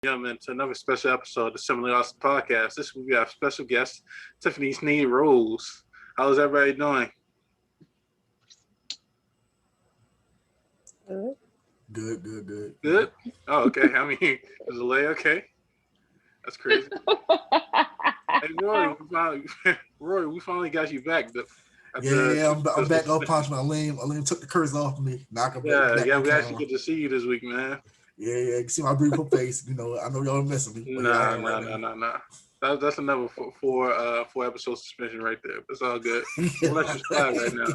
To another special episode of the Similarly Awesome Podcast. This week we have special guest, Tiffany Snead-Rose. How's everybody doing? Good. Good. Good? Oh, okay. I mean, is it late? Okay. That's crazy. Hey, Rory, we finally got you back. I'm back up punching Aleem. Aleem took the curse off me. Knock him back on we actually camera. get to see you this week, man. Yeah. You can see my beautiful face. I know y'all missing me. But Nah. That's another four episode suspension right there. It's all good. I'm gonna let you slide right now.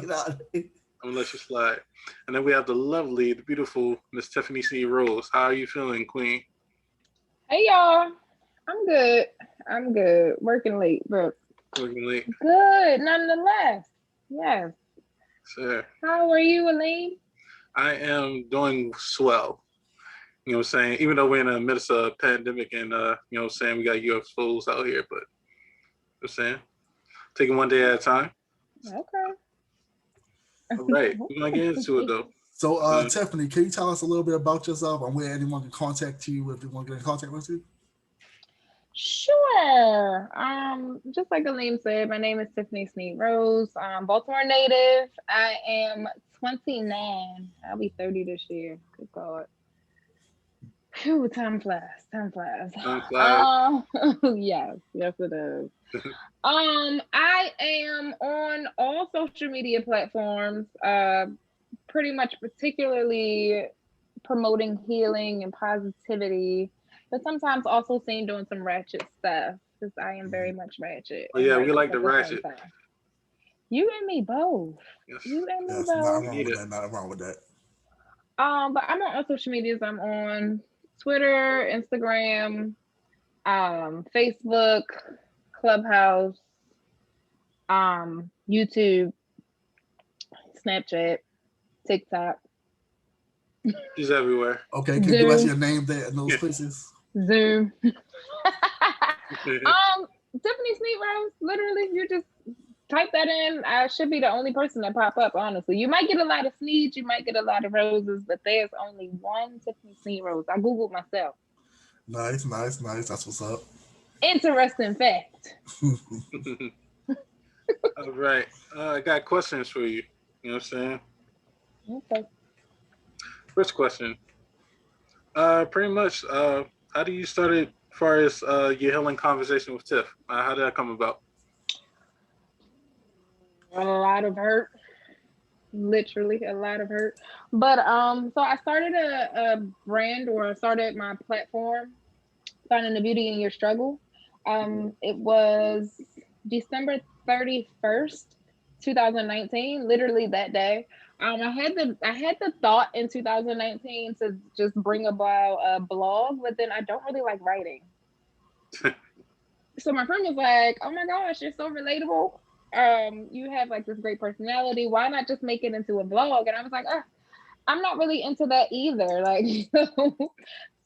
I'm gonna let you slide. And then we have the lovely, the beautiful Miss Tiffany C. Rose. How are you feeling, Queen? Hey y'all. I'm good. Working late, but Working late. good nonetheless. Yes. Sure. How are you, Elaine? I am doing swell. You know what I'm saying? Even though we're in the midst of a pandemic and you know what I'm saying, we got UFOs out here, but you know what I'm saying? Taking one day at a time. Okay. All right. We're gonna get into it though. So Tiffany, can you tell us a little bit about yourself and where anyone can contact you if they want to get in contact with you? Sure. Just like Elaine said, my name is Tiffany Snead-Rose. Baltimore native. I am 29. I'll be 30 this year. Good God. Phew, time flies. Yes, it is. I am on all social media platforms, pretty much particularly promoting healing and positivity, but sometimes also seen doing some ratchet stuff because I am very much ratchet. Oh And yeah, we righteous like the at the same ratchet. time. You and me both. Yes. You and me Yes, both. nothing wrong with that. But I'm on all social medias. I'm on Twitter, Instagram, Facebook, Clubhouse, YouTube, Snapchat, TikTok, She's everywhere. Okay, can you give us Zoom, your name there in those places? Zoom. Tiffany Snead-Rose. Literally, you just type that in. I should be the only person that pop up. Honestly, you might get a lot of Sneeds, you might get a lot of roses, but there's only one Tiffany Snead-Rose. I googled myself. Nice. That's what's up. Interesting fact. All right. I got questions for you. You know what I'm saying? Okay. First question. Pretty much, how do you started as far as your healing conversation with Tiff? How did that come about? A lot of hurt. Literally a lot of hurt. But so I started a brand, or I started my platform, Finding the Beauty in Your Struggle. It was December 31st, 2019, literally that day. I had the thought in 2019 to just bring about a blog, but then I don't really like writing. So my friend was like, "Oh my gosh, you're so relatable. You have like this great personality. Why not just make it into a blog?" And I was like, I'm not really into that either. Like,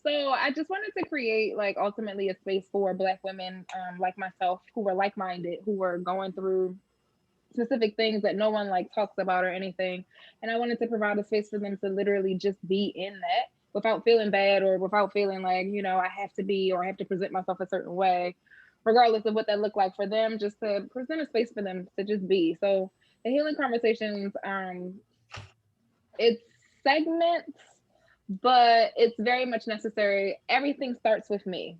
so I just wanted to create like ultimately a space for Black women, like myself, who were like-minded, who were going through specific things that no one like talks about or anything. And I wanted to provide a space for them to literally just be in that without feeling bad, or without feeling like, I have to be, or I have to present myself a certain way, regardless of what that looked like for them, just to present a space for them to just be. So the healing conversations, it's segments, but it's very much necessary. Everything starts with me.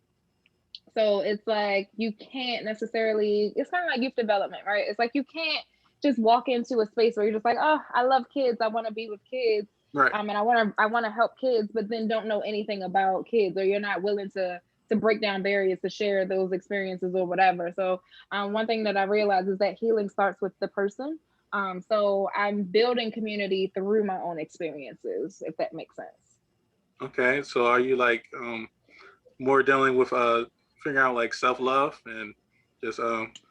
So it's like you can't necessarily, it's kind of like youth development, right? It's like you can't just walk into a space where you're just like, oh, I love kids, I want to be with kids. Right. And I want to help kids, but then don't know anything about kids, or you're not willing to break down barriers to share those experiences or whatever. So one thing that I realized is that healing starts with the person. So I'm building community through my own experiences, if that makes sense. Okay. So are you like more dealing with figuring out like self-love and just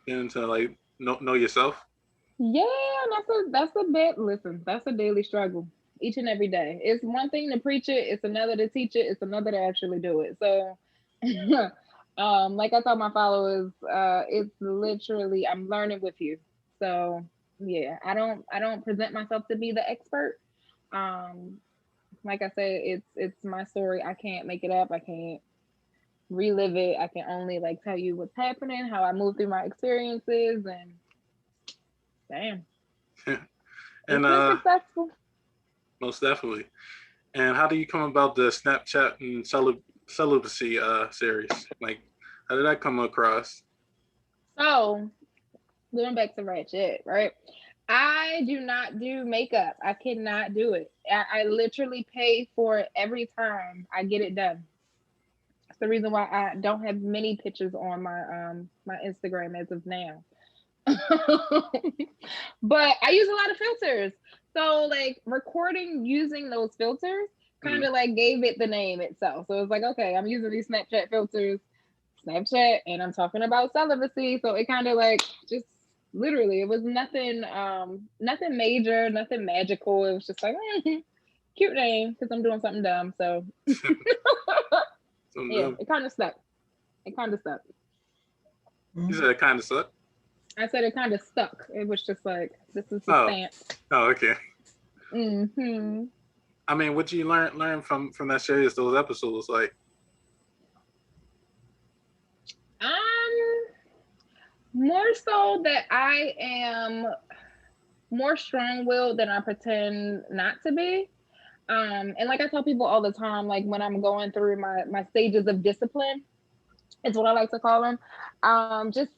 getting into like know yourself? Yeah, that's a bit. Listen, that's a daily struggle each and every day. It's one thing to preach it, it's another to teach it, it's another to actually do it. So, like I tell my followers, it's literally I'm learning with you. So yeah, I don't present myself to be the expert. Um, like I said, it's my story. I can't make it up. I can't. relive it. I can only like tell you what's happening, how I move through my experiences, and damn, And it's been successful. most definitely. And how do you come about the Snapchat and celibacy series? Like, how did that come across? So going back to Ratchet, right? I do not do makeup. I cannot do it. I literally pay for it every time I get it done. That's the reason why I don't have many pictures on my Instagram as of now. But I use a lot of filters. So like recording using those filters kind Mhm. of like gave it the name itself. So it's like, okay, I'm using these Snapchat filters, Snapchat, and I'm talking about celibacy. So it kind of like just literally it was nothing major, nothing magical. It was just like cute name because I'm doing something dumb. So yeah, So, it kind of stuck. It kind of stuck. you said it kind of sucked. I said it kind of stuck. It was just like this is the Oh, stamp. oh, okay. Hmm. I mean, what you learn from that series, those episodes, like? Um, More so that I am more strong-willed than I pretend not to be. And like I tell people all the time, like when I'm going through my stages of discipline, it's what I like to call them. Just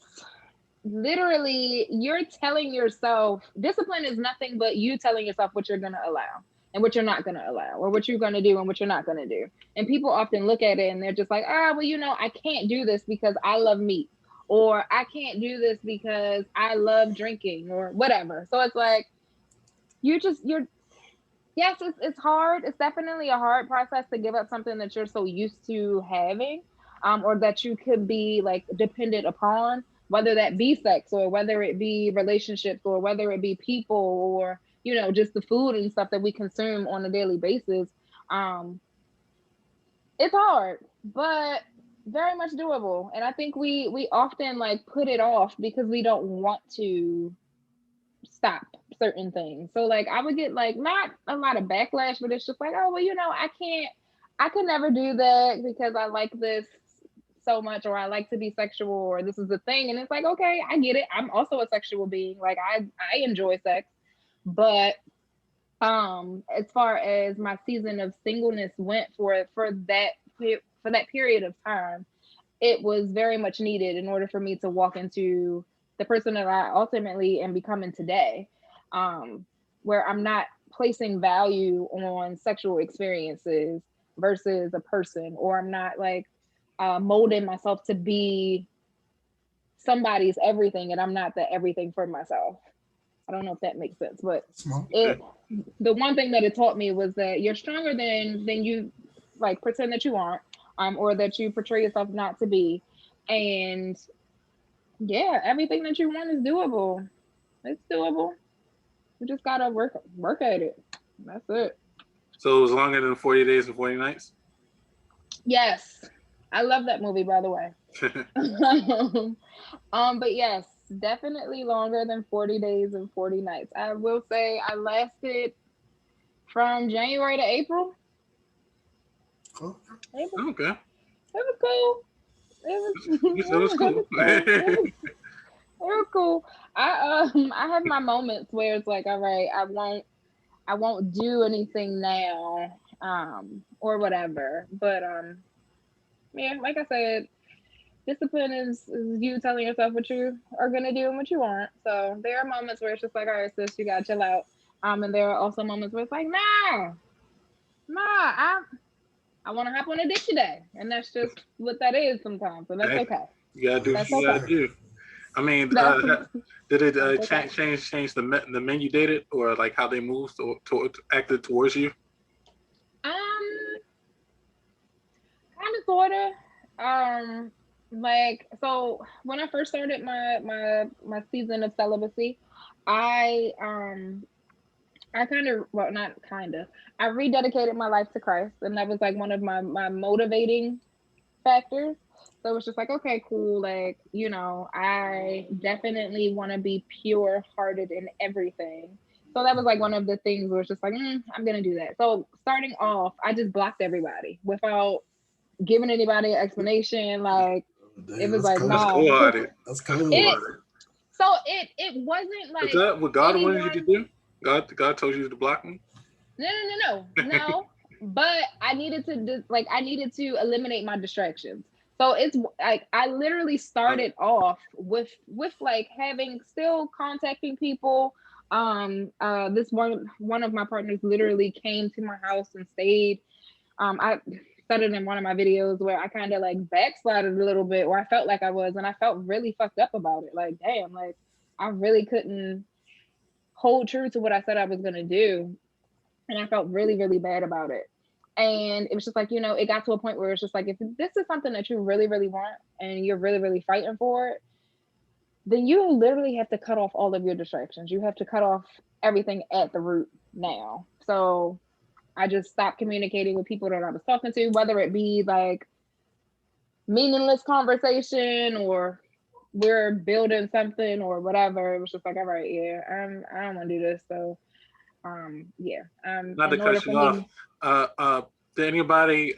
literally, you're telling yourself discipline is nothing but you telling yourself what you're gonna allow and what you're not gonna allow, or what you're gonna do and what you're not gonna do. And people often look at it and they're just like, ah, well, I can't do this because I love meat, or I can't do this because I love drinking, or whatever. So it's like you're yes, it's hard. It's definitely a hard process to give up something that you're so used to having, or that you could be like dependent upon, whether that be sex or whether it be relationships or whether it be people or just the food and stuff that we consume on a daily basis. Um, it's hard, but very much doable. And I think we often like put it off because we don't want to stop certain things. So like I would get like not a lot of backlash, but it's just like, oh well, I could never do that because I like this so much, or I like to be sexual, or this is the thing. And it's like, okay, I get it. I'm also a sexual being. Like I enjoy sex. But as far as my season of singleness went for that period of time, it was very much needed in order for me to walk into the person that I ultimately am becoming today, um, where I'm not placing value on sexual experiences versus a person, or I'm not like molding myself to be somebody's everything and I'm not the everything for myself. I don't know if that makes sense, but Smart. it the one thing that it taught me was that you're stronger than you like pretend that you aren't, or that you portray yourself not to be. And yeah, everything that you want is doable. It's doable. You just gotta work at it. That's it. So it was longer than 40 Days and 40 Nights. Yes. I love that movie, by the way. But yes, definitely longer than 40 days and 40 nights. I will say I lasted from January to April. Cool. April. Okay, It was cool. It was you said it was it cool. was cool. It was cool. I have my moments where it's like, all right, I won't do anything now, or whatever. But yeah, like I said, discipline is you telling yourself what you are gonna do and what you want. So there are moments where it's just like, all right, sis, you gotta chill out. And there are also moments where it's like, nah, I want to hop on a dick today, and that's just what that is sometimes, and that's Hey, okay. you gotta do what That's you okay. gotta do. I mean, That's did it that's okay. change the men you dated, or like how they moved or acted towards you? Um, kind of, sorta. Like so, when I first started my season of celibacy, I I kind of, well, not kind of, I rededicated my life to Christ, and that was like one of my motivating factors. So it's just like, okay, cool. Like, I definitely want to be pure hearted in everything. So that was like one of the things where it's just like, I'm going to do that. So starting off, I just blocked everybody without giving anybody an explanation. Like Damn, it was like, That's no. cool-hearted. That's cool. So it wasn't like Is that what God wanted you to anyone. do? God told you to block me? No. But I needed to I needed to eliminate my distractions. So it's like I literally started off with like having still contacting people. This one of my partners literally came to my house and stayed. I said it in one of my videos where I kind of like backslided a little bit, where I felt like I was, and I felt really fucked up about it. Like, damn, like I really couldn't hold true to what I said I was gonna do. And I felt really, really bad about it. And it was just like, it got to a point where it's just like, if this is something that you really, really want and you're really, really fighting for it, then you literally have to cut off all of your distractions. You have to cut off everything at the root now. So I just stopped communicating with people that I was talking to, whether it be like meaningless conversation or we're building something or whatever. It was just like, all right, yeah, I don't want to do this. So yeah. Not to cut you off. Did anybody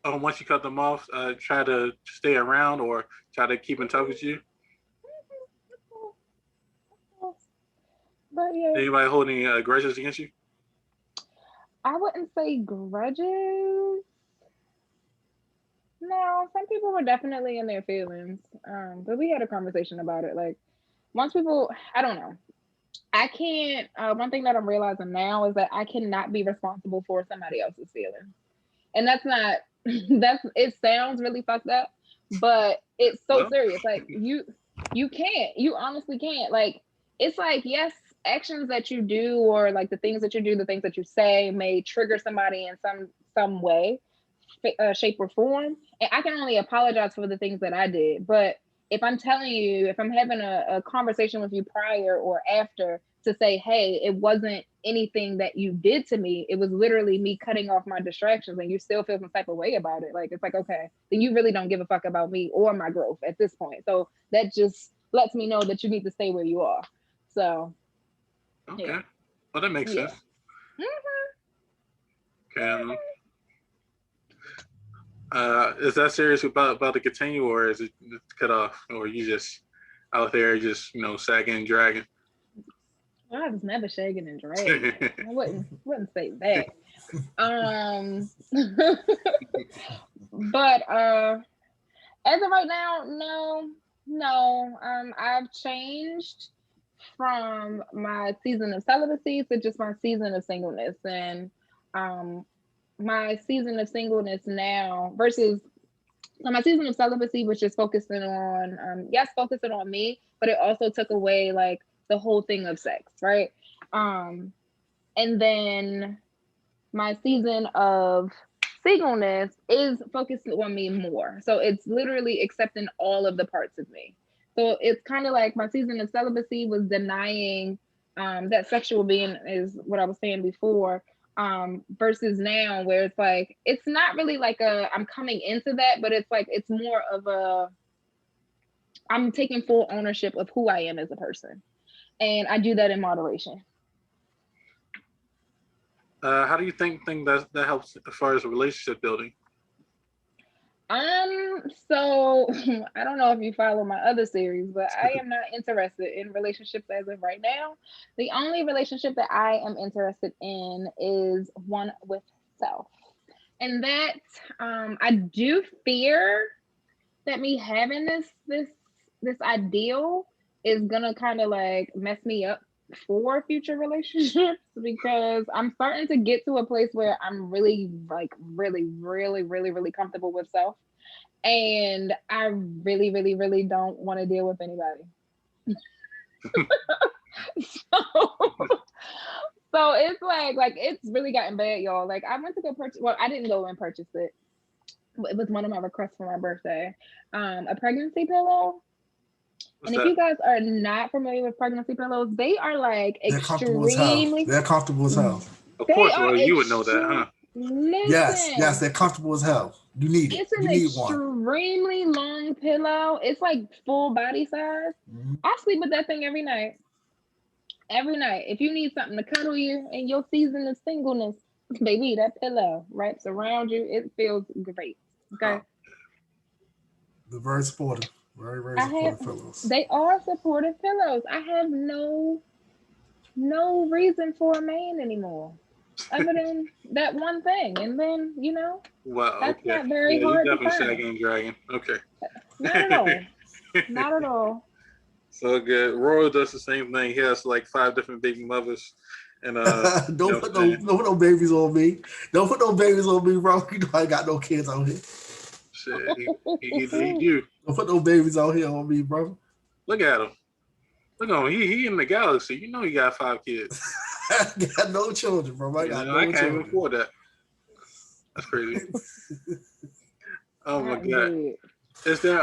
once you cut them off, try to stay around or try to keep in touch with you? But yeah. Anybody holding grudges against you? I wouldn't say grudges. No, some people were definitely in their feelings. But we had a conversation about it. Like once people, I don't know. I can't. One thing that I'm realizing now is that I cannot be responsible for somebody else's feelings, and that's not. That's it. Sounds really fucked up, but it's so serious. Like you can't. You honestly can't. Like it's like yes, actions that you do or like the things that you do, the things that you say may trigger somebody in some way, shape or form, and I can only apologize for the things that I did, but if I'm telling you, if I'm having a conversation with you prior or after to say, hey, it wasn't anything that you did to me, it was literally me cutting off my distractions, and you still feel some type of way about it, like it's like, okay, then you really don't give a fuck about me or my growth at this point. So that just lets me know that you need to stay where you are. So okay, yeah. Well, that makes sense. Okay. Is that series about to continue, or is it cut off, or you just out there just sagging and dragging? Well, I was never shagging and dragging. I wouldn't say that. But as of right now, no. I've changed from my season of celibacy to just my season of singleness, and my season of singleness now versus my season of celibacy was just focusing on me, but it also took away like the whole thing of sex, right? And then my season of singleness is focused on me more. So it's literally accepting all of the parts of me. So it's kind of like my season of celibacy was denying that sexual being is what I was saying before. Versus now where it's like it's not really like I'm coming into that, but it's like it's more of I'm taking full ownership of who I am as a person, and I do that in moderation. How do you think that helps as far as relationship building? So I don't know if you follow my other series, but I am not interested in relationships as of right now. The only relationship that I am interested in is one with self. And that I do fear that me having this ideal is gonna kind of like mess me up for future relationships, because I'm starting to get to a place where I'm really like really comfortable with self, and I really don't want to deal with anybody. so it's like it's really gotten bad, y'all. Like I went to go purchase, well, I didn't go and purchase it. It was one of my requests for my birthday, a pregnancy pillow. What's and if you guys are not familiar with pregnancy pillows, they are like extremely. They're comfortable as hell. Of course, well, you would know that, huh? Listen, yes, they're comfortable as hell. You need it. It's an extremely long pillow. It's like full body size. Mm-hmm. I sleep with that thing every night. Every night. If you need something to cuddle you in your season of singleness, baby, that pillow wraps around you. It feels great. Okay. The very supportive. Very, very supportive pillows. They are supportive pillows. I have no reason for a man anymore. Other than that one thing. And then, Wow, that's okay. not very Yeah, you hard to definitely find. Shaggy Dragon. Okay. Not at all. Not at all. So good. Royal does the same thing. He has like 5 different baby mothers. And don't put no babies on me. Don't put no babies on me, bro. You know I got no kids out here. Shit, he do. Don't put no babies out here on me, bro. Look at him. Look at him. He in the galaxy. You know he got 5 kids. I got no children, bro. I can't even afford that. That's crazy. Oh my god. Is there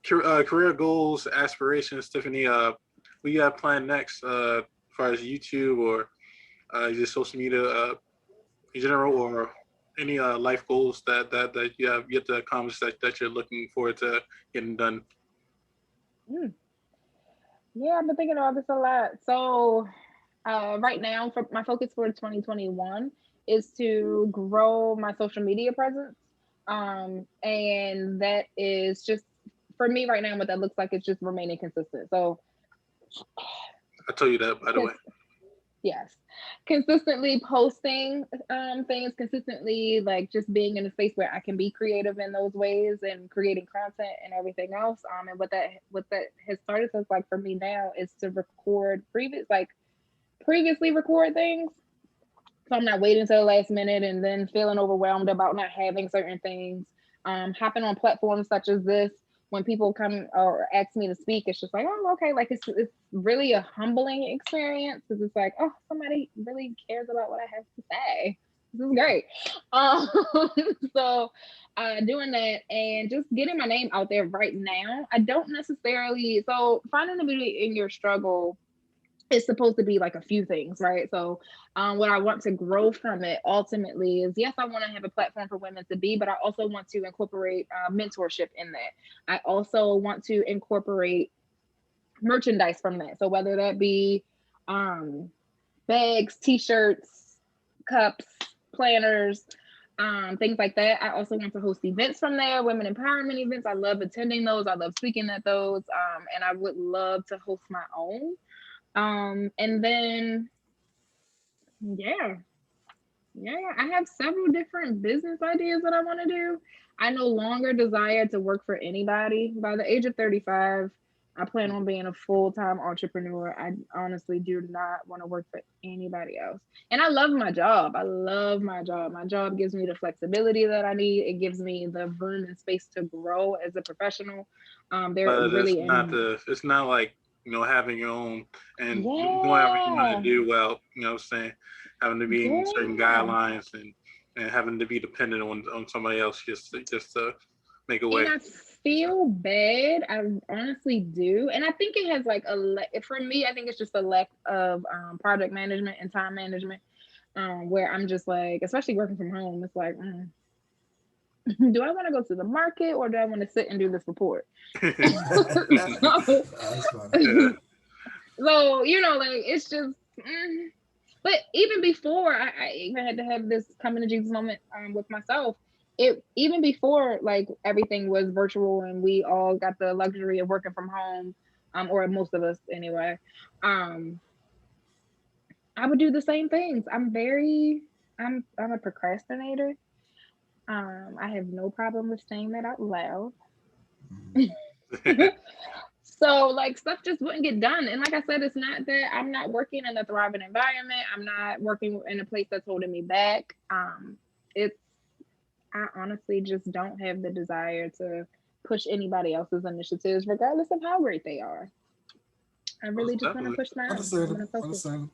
career goals, aspirations, Tiffany? What you got planned next, as far as YouTube or just social media in general, or any life goals that you have yet to accomplish that you're looking forward to getting done? Yeah, I've been thinking about this a lot. So right now, for my focus for 2021 is to grow my social media presence. And that is just, for me right now, what that looks like is just remaining consistent. So I told you that, by the way. Yes. Consistently posting things, consistently like just being in a space where I can be creative in those ways and creating content and everything else. And what that has started to look like for me now is to record previously record things. So I'm not waiting until the last minute and then feeling overwhelmed about not having certain things. Hopping on platforms such as this, when people come or ask me to speak, it's just like, oh, okay. Like it's really a humbling experience because it's like, oh, somebody really cares about what I have to say. This is great. So doing that and just getting my name out there right now. I don't necessarily, so finding the beauty in your struggle is supposed to be like a few things, right? So what I want to grow from it ultimately is, yes, I want to have a platform for women to be, but I also want to incorporate mentorship in that. I also want to incorporate merchandise from that. So whether that be bags, t-shirts, cups, planners, things like that. I also want to host events from there, women empowerment events. I love attending those. I love speaking at those. And I would love to host my own. And then, yeah, I have several different business ideas that I want to do. I no longer desire to work for anybody. By the age of 35, I plan on being a full-time entrepreneur. I honestly do not want to work for anybody else. And I love my job. My job gives me the flexibility that I need. It gives me the room and space to grow as a professional. It's not like, having your own and doing everything you want to do well, what I'm saying, having to be in certain guidelines and having to be dependent on somebody else just to make a way. And I feel bad. I honestly do. And I think it has like for me, I think it's just a lack of project management and time management, where I'm just like, especially working from home, it's like, do I want to go to the market or do I want to sit and do this report? So, like it's just, but even before I even had to have this coming to Jesus moment with myself, even before like everything was virtual and we all got the luxury of working from home, or most of us anyway, I would do the same things. I'm a procrastinator. I have no problem with saying that out loud. So like stuff just wouldn't get done. And like I said, it's not that I'm not working in a thriving environment. I'm not working in a place that's holding me back. I honestly just don't have the desire to push anybody else's initiatives, regardless of how great they are. I really just want to push my own. Understand.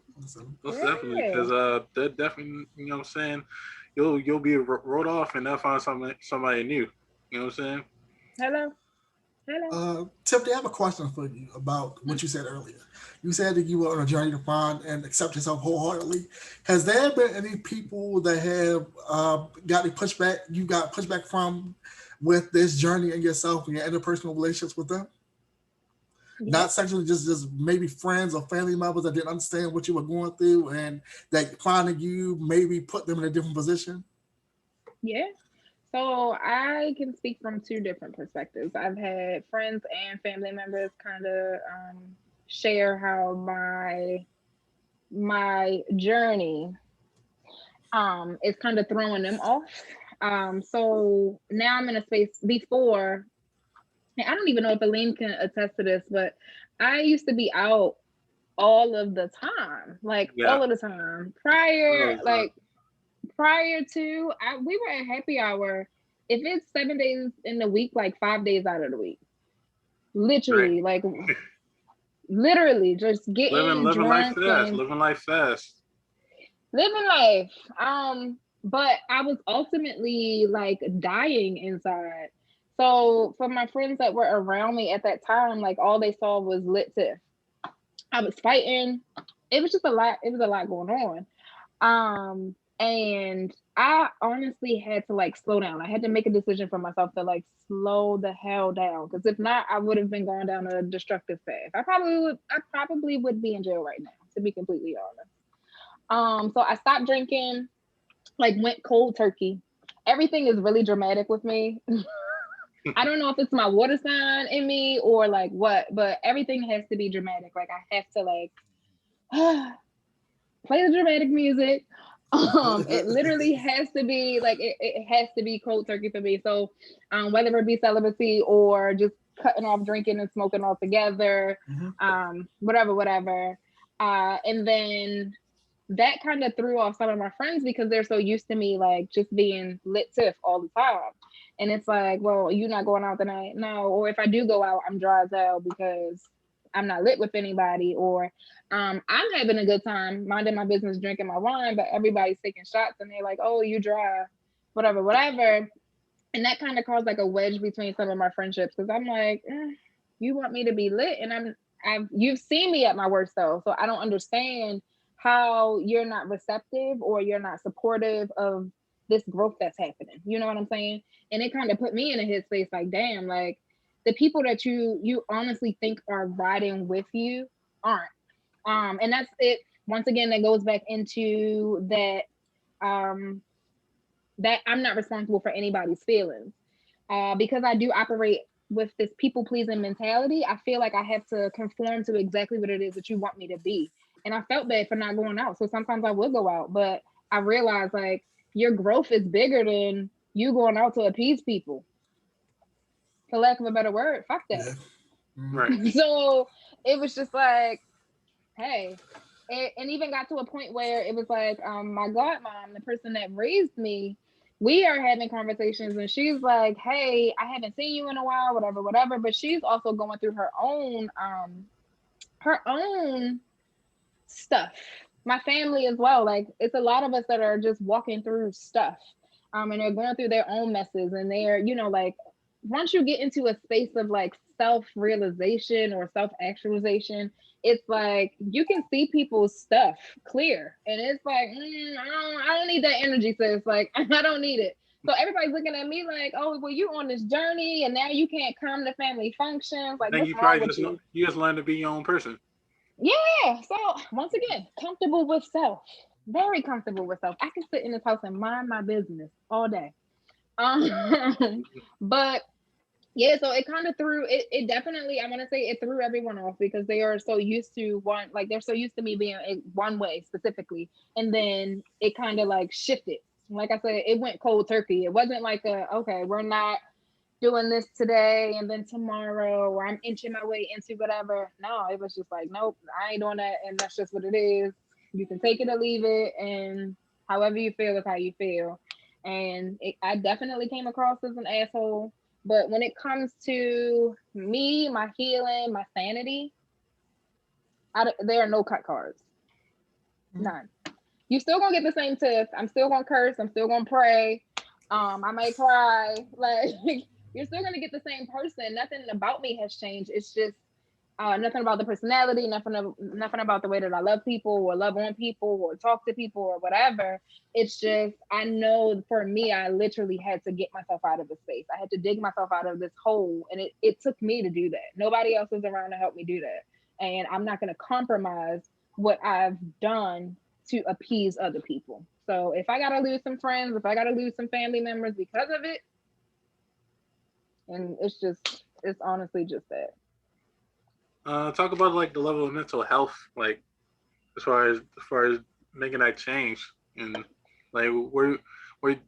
Definitely, because they're definitely, what I'm saying, you'll be wrote off and they'll find somebody new. You know what I'm saying? Hello. Tiffany, I have a question for you about what you said earlier. You said that you were on a journey to find and accept yourself wholeheartedly. Has there been any people that have got pushback? You got pushback from with this journey in yourself and your interpersonal relationships with them? Yeah. Not sexually, just maybe friends or family members that didn't understand what you were going through and that finding you maybe put them in a different position? Yeah. So I can speak from two different perspectives. I've had friends and family members kind of share how my journey is kind of throwing them off. So now I'm in a space before, and I don't even know if Elaine can attest to this, but I used to be out all of the time, like Yeah. all of the time. No, Prior to we were at happy hour. If it's 7 days in the week, like 5 days out of the week, right. literally, like literally, just Living getting living life drunk fast. and Living life fast. living life. But I was ultimately like dying inside. So for my friends that were around me at that time, like all they saw was lit tiff. I was fighting. It was just a lot. It was a lot going on. And I honestly had to like slow down. I had to make a decision for myself to like slow the hell down. Because if not, I would have been going down a destructive path. I probably would be in jail right now, to be completely honest. So I stopped drinking, like went cold turkey. Everything is really dramatic with me. I don't know if it's my water sign in me or like what, but everything has to be dramatic. Like I have to like play the dramatic music. It literally has to be like it has to be cold turkey for me. So whether it be celibacy or just cutting off drinking and smoking altogether, whatever. And then that kind of threw off some of my friends because they're so used to me like just being lit tiff all the time. And it's like, well, you're not going out tonight? No. Or if I do go out, I'm dry as hell because I'm not lit with anybody. Or I'm having a good time, minding my business, drinking my wine, but everybody's taking shots and they're like, oh, you dry, whatever. And that kind of caused like a wedge between some of my friendships because I'm like, you want me to be lit, and you've seen me at my worst though, so I don't understand how you're not receptive or you're not supportive of this growth that's happening. You know what I'm saying? And it kind of put me in a headspace like, damn, like the people that you honestly think are riding with you aren't. And that's it. Once again, that goes back into um that I'm not responsible for anybody's feelings. Because I do operate with this people pleasing mentality, I feel like I have to conform to exactly what it is that you want me to be. And I felt bad for not going out. So sometimes I would go out, but I realized like your growth is bigger than you going out to appease people. For lack of a better word, fuck that. Yeah. Mm-hmm. Right. So it was just like, hey, and even got to a point where it was like my godmom, the person that raised me, we are having conversations and she's like, hey, I haven't seen you in a while, whatever, but she's also going through her own stuff. My family as well, like it's a lot of us that are just walking through stuff, and they're going through their own messes, and they're, like, once you get into a space of like self-realization or self-actualization, it's like you can see people's stuff clear, and it's like, I don't need that energy, sis. Like I don't need it. So everybody's looking at me like, oh, well, you on this journey and now you can't come to family functions. I Like, think what's you wrong probably with you? you just learn to be your own person. Yeah. So once again, comfortable with self. Very comfortable with self. I can sit in this house and mind my business all day. But yeah, so it kind of threw it. It definitely, I want to say, it threw everyone off because they are so used to one, like they're so used to me being one way specifically, and then it kind of like shifted. Like I said, it went cold turkey. It wasn't like okay, we're not doing this today and then tomorrow, or I'm inching my way into whatever. No, it was just like, nope, I ain't doing that, and that's just what it is. You can take it or leave it, and however you feel is how you feel. And I definitely came across as an asshole, but when it comes to me, my healing, my sanity, there are no cut cards. None. You still gonna get the same tip. I'm still gonna curse. I'm still gonna pray. I might cry. Like you're still gonna get the same person. Nothing about me has changed. It's just nothing about the personality. Nothing about the way that I love people or love on people or talk to people or whatever. It's just I know for me, I literally had to get myself out of the space. I had to dig myself out of this hole, and it took me to do that. Nobody else was around to help me do that, and I'm not gonna compromise what I've done to appease other people. So if I gotta lose some friends, if I gotta lose some family members because of it, and it's honestly just that. Talk about like the level of mental health, like as far as making that change, and like where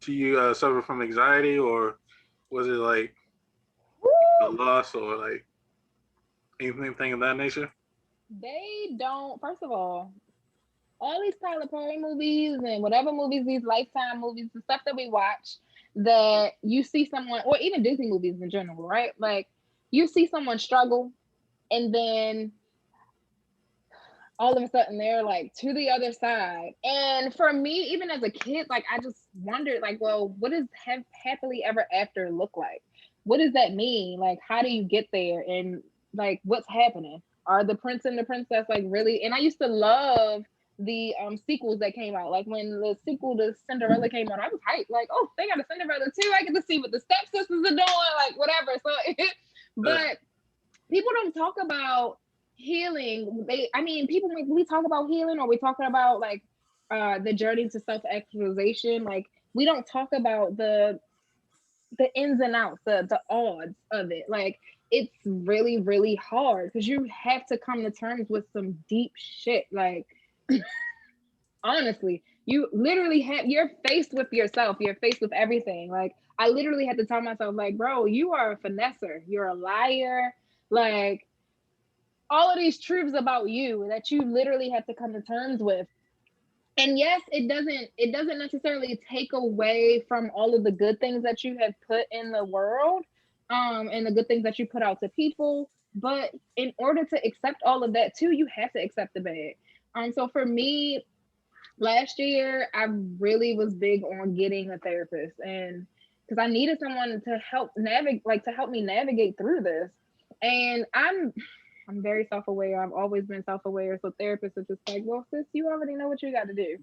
do you suffer from anxiety, or was it like a Woo! loss, or like anything of that nature? They don't. First of all these Tyler Perry movies and whatever movies, these Lifetime movies, the stuff that we watch, that you see someone, or even Disney movies in general, right? Like you see someone struggle, and then all of a sudden they're like to the other side. And for me, even as a kid, like I just wondered, like, well, what does happily ever after look like? What does that mean? Like, how do you get there? And like, what's happening? Are the prince and the princess like really? And I used to love the sequels that came out. Like when the sequel to Cinderella came out, I was hyped. Like, oh, they got a Cinderella too. I get to see what the stepsisters are doing, like whatever. So, but people don't talk about healing. People, when we talk about healing, or we talking about like the journey to self-actualization, like we don't talk about the ins and outs, the odds of it. Like it's really, really hard because you have to come to terms with some deep shit. Like honestly, you literally you're faced with yourself, you're faced with everything. Like I literally had to tell myself, like, bro, you are a finesser, you're a liar, like all of these truths about you that you literally have to come to terms with. And yes, it doesn't necessarily take away from all of the good things that you have put in the world, and the good things that you put out to people, but in order to accept all of that too, you have to accept the bad. So for me, last year I really was big on getting a therapist, and because I needed someone to help navigate, like to help me navigate through this. And I'm very self-aware. I've always been self-aware. So therapists are just like, well, sis, you already know what you got to do.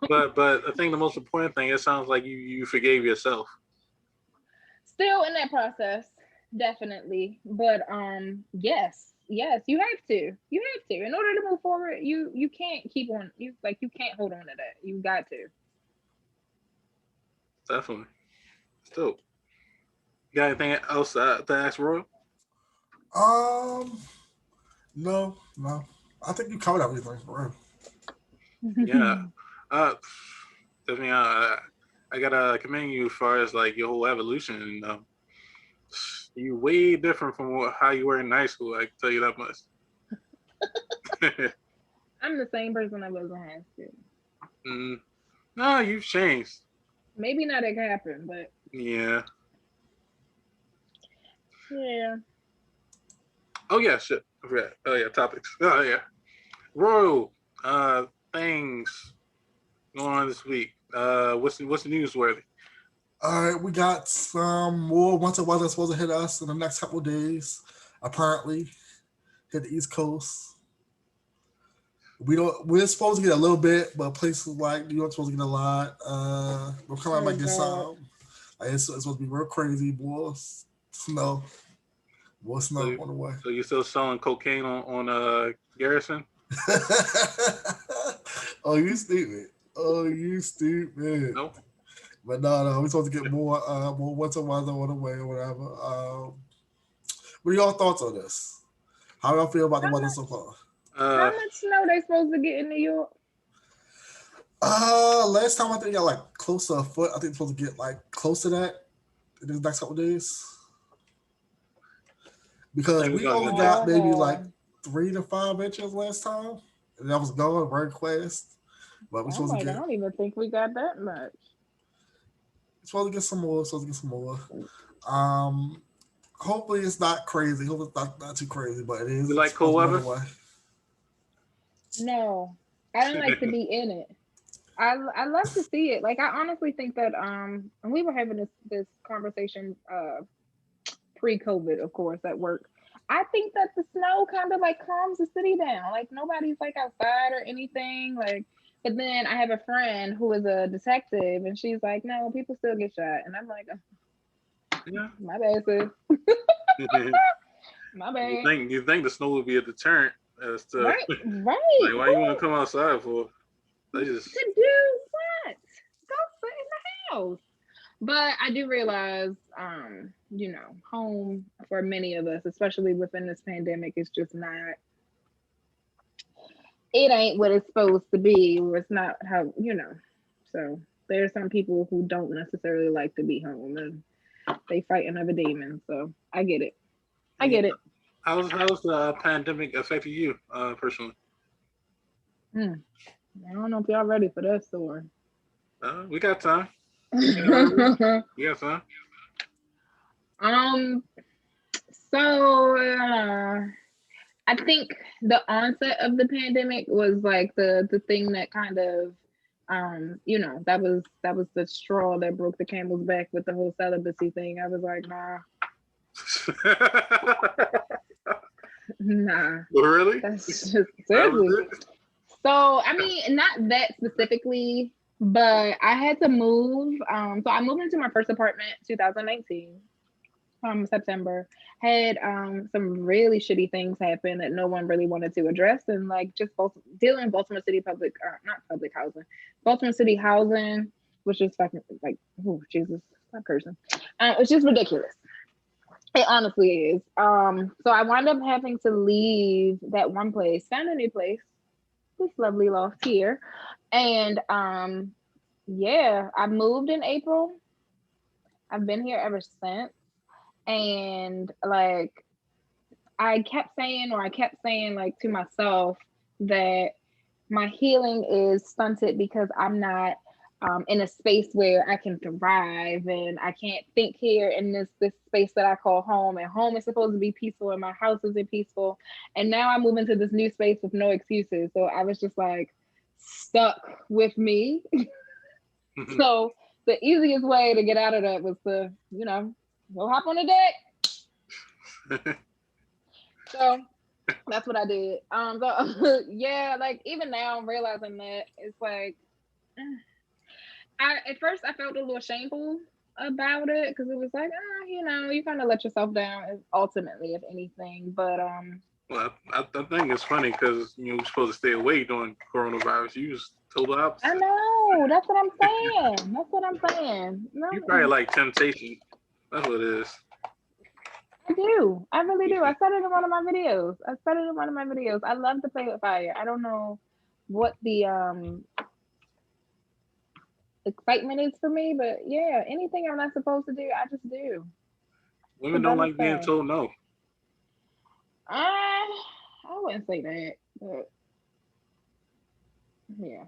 But I think the most important thing, it sounds like you forgave yourself. Still in that process, definitely. But yes, you have to. You have to. In order to move forward, you can't keep on. You can't hold on to that. You got to. Definitely. Still, you got anything else to ask Roy? Um, no. I think you covered everything for Yeah. Uh, Definitely. I gotta commend you as far as like your whole evolution. You way different from how you were in high school. I can tell you that much. I'm the same person I was in high school. No, you've changed. Maybe not it happened, but Yeah. yeah. Oh yeah, shit. I forgot. Oh yeah, topics. Oh yeah. Royal things going on this week. What's the newsworthy? All right, we got some more winter weather supposed to hit us in the next couple of days. Apparently, hit the East Coast. We're supposed to get a little bit, but places like New York's supposed to get a lot. We're kind of Oh like get God. some. Like it's supposed to be real crazy, boy. Snow, boy, snow on the way. So you still selling cocaine on Garrison? Oh, you stupid! Oh, you stupid! No. But no, we're supposed to get more winter weather on the way or whatever. What are y'all thoughts on this? How do y'all feel about the How weather so much? far? How much snow they supposed to get in New York? Last time I think I got like close to a foot. I think it's supposed to get like close to that in the next couple of days. I Because think we're we gonna only get that. got maybe like Oh, 3 to 5 inches last time. And that was going very fast. But we're I'm supposed to like, I get don't even think we got that much. some more, supposed to get some more. Um Hopefully it's not crazy. Hopefully it's not too crazy, but it You is like cold supposed to be on the weather? way. No, I don't like to be in it. I love to see it. Like I honestly think that and we were having this conversation pre-COVID, of course, at work. I think that the snow kind of like calms the city down. Like nobody's like outside or anything. Like, but then I have a friend who is a detective, and she's like, "No, people still get shot," and I'm like, Yeah. "My bad, sis. My bad." You think the snow would be a deterrent as to Right, right, like why you want right. to come outside for? They just To do what? Go sit in the house. But I do realize, home for many of us, especially within this pandemic, is just not. It ain't what it's supposed to be, or it's not how. So there are some people who don't necessarily like to be home, and they fight another demon. So I get it. I yeah. get it. How's the pandemic affected you personally? Hmm. I don't know if y'all ready for that story. We got time. We got time. um. So I think the onset of the pandemic was like the thing that kind of that was the straw that broke the camel's back with the whole celibacy thing. I was like, nah, Really? that's just That was seriously. it? So I mean, not that specifically, but I had to move. So I moved into my first apartment 2019. September, had some really shitty things happen that no one really wanted to address, and like just both dealing with Baltimore City public, not public housing, Baltimore City housing, which is fucking like, oh Jesus, that person, it's just ridiculous. It honestly is. So I wound up having to leave that one place, found a new place, this lovely loft here, and yeah, I moved in April. I've been here ever since, and like I kept saying like to myself that my healing is stunted because I'm not in a space where I can thrive, and I can't think here in this space that I call home, and home is supposed to be peaceful and my house isn't peaceful, and now I move into this new space with no excuses. So I was just like stuck with me. So the easiest way to get out of that was to, go hop on the deck. So that's what I did. So yeah, like even now I'm realizing that it's like I at first I felt a little shameful about it because it was like, you kind of let yourself down ultimately, if anything. But Well, I think it's funny because you're supposed to stay away during coronavirus. You was total I opposite. know that's what I'm saying. That's what I'm saying. You No, probably like temptation. That's what it is. I do. I really do. I said it in one of my videos. I love to play with fire. I don't know what the excitement is for me, but yeah, anything I'm not supposed to do, I just do. It's the Women don't dumbest like being thing. told no. I wouldn't say that, but yeah,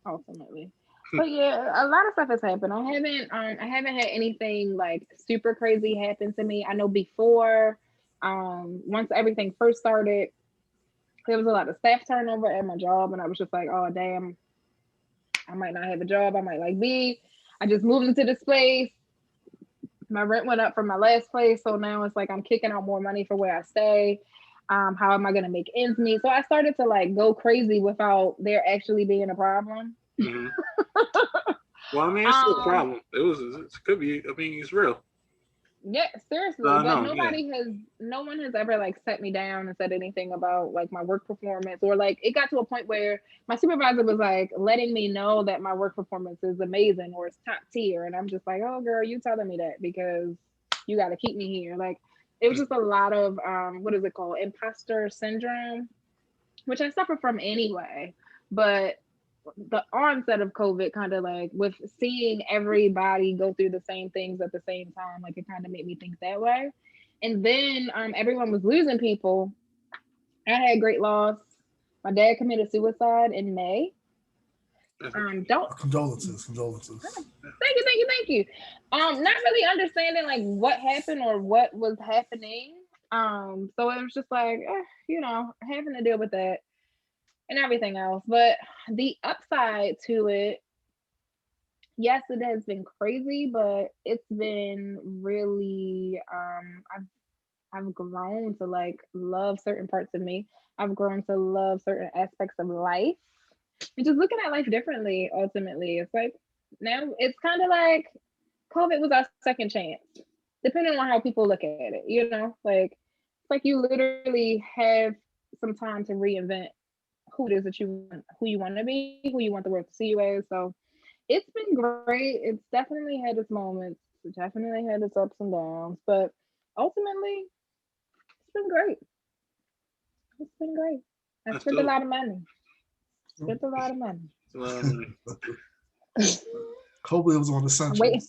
ultimately. But yeah, a lot of stuff has happened. I haven't had anything like super crazy happen to me. I know before, once everything first started, there was a lot of staff turnover at my job, and I was just like, oh damn, I might not have a job. I might like be. I just moved into this place. My rent went up from my last place, so now it's like I'm kicking out more money for where I stay. How am I gonna make ends meet? So I started to like go crazy without there actually being a problem. Mm-hmm. Well, I mean, it's still a um, problem. It could be. I mean, it's real. Yeah, seriously, I but know. Yeah. no one has ever like set me down and said anything about like my work performance, or like it got to a point where my supervisor was like letting me know that my work performance is amazing or it's top tier, and I'm just like, oh girl, you telling me that because you got to keep me here. Like it was just a lot of what is it called, imposter syndrome, which I suffer from anyway, but the onset of COVID kind of like with seeing everybody go through the same things at the same time, like it kind of made me think that way. And then everyone was losing people. I had great loss. My dad committed suicide in May. Don't Condolences. thank you. Not really understanding like what happened or what was happening. So it was just like, having to deal with that and everything else. But the upside to it, yes, it has been crazy, but it's been really I've grown to like love certain parts of me. I've grown to love certain aspects of life. And just looking at life differently ultimately. It's like now it's kind of like COVID was our second chance. Depending on how people look at it, like it's like you literally have some time to reinvent who it is that you want, who you want to be, who you want the world to see you as. So it's been great. It's definitely had its moments. It definitely had its ups and downs, but ultimately, it's been great. It's been great. I That's spent a dope. lot of money. Spent a lot of money. It's a lot of money. Hopefully it was on the I'm sunshine. waiting.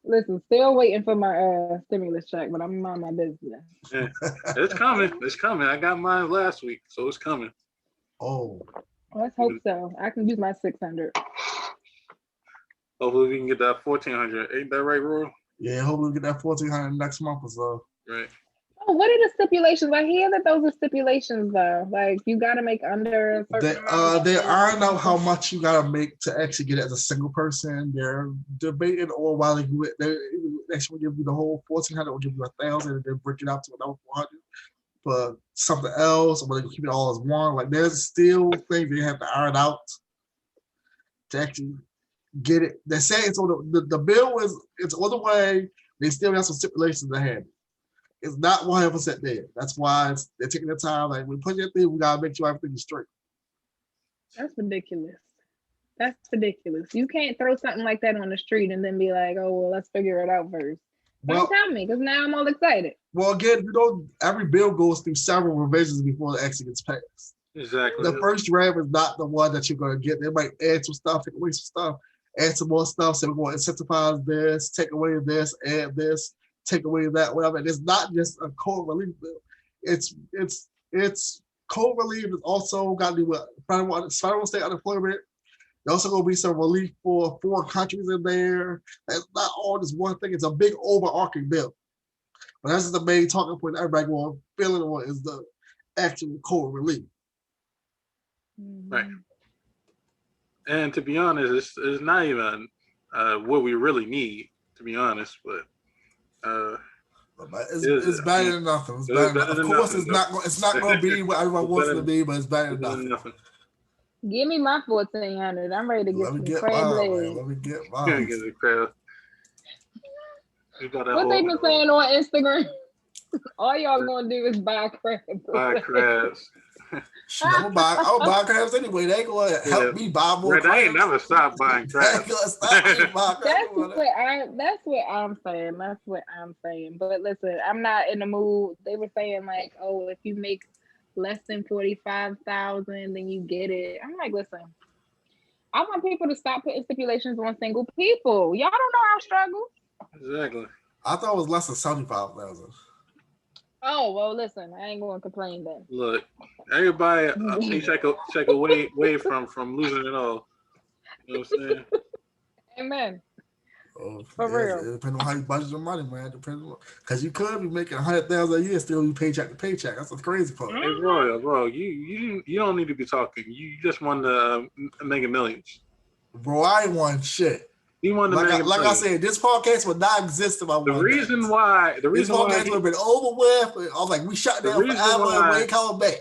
Listen, still waiting for my stimulus check, but I'm on my business. Yeah. It's coming. It's coming. I got mine last week, so it's coming. Oh. Let's hope so. I can use my 600. Hopefully we can get that 1,400. Ain't that right, Roy? Yeah, hopefully we get that 1,400 next month or so. Right. Oh, what are the stipulations? I hear that those are stipulations though. Like you got to make under a certain amount. They iron out how much you gotta make to actually get it as a single person. They're debating all while they actually give you the whole 1,400 or give you 1,000 and then break it out to another 400 for something else, or they keep it all as one. Like there's still things they have to iron out to actually get it. They say it's on the bill is it's on the way. They still have some stipulations ahead. It's not 100% there. That's why they're taking their time. Like we put your thing, we gotta make sure everything is straight. That's ridiculous. That's ridiculous. You can't throw something like that on the street and then be like, "Oh well, let's figure it out first." Don't tell me, because now I'm all excited. Well, again, every bill goes through several revisions before it actually gets passed. Exactly. The first draft is not the one that you're gonna get. They might add some stuff, take away some stuff, add some more stuff. So we're going to incentivize this, take away this, add this, take away that, whatever. And it's not just a COVID relief bill. It's COVID relief is also got to do with federal state unemployment. There's also going to be some relief for foreign countries in there. It's not all just one thing. It's a big overarching bill. But that's the main talking point everybody will feeling on is the actual COVID relief. Right. And to be honest, it's not even what we really need, to be honest, but it's better than nothing. It's better than, of course, nothing, it's not going to be what everyone wants it to be, but it's better than nothing. Give me my 1,400. I'm ready to get some crab legs. Let me get mine. Get the crab. What they been saying on Instagram? All y'all gonna do is buy crabs. Buy crabs. Shit, I'll buy crabs anyway. They ain't gonna help me buy more crabs. They ain't never stopped buying crabs. That's what I'm saying. That's what I'm saying. But listen, I'm not in the mood. They were saying like, oh, if you make less than 45,000, then you get it. I'm like, listen, I want people to stop putting stipulations on single people. Y'all don't know our struggle. Exactly. I thought it was less than 75,000. Oh well, listen, I ain't gonna complain then. Look, everybody check away from losing it all. You know what I'm saying? Amen. Oh, for real. It depends on how you budget your money, man. Because you could be making 100,000 a year, still be paycheck to paycheck. That's the crazy part. Hey, bro, you don't need to be talking. You just want to make millions. Bro, I ain't want shit. You want to like I said, this podcast would not exist if I wanted. The reason why this podcast would have been over with. I was like, we shut down forever and we ain't coming back.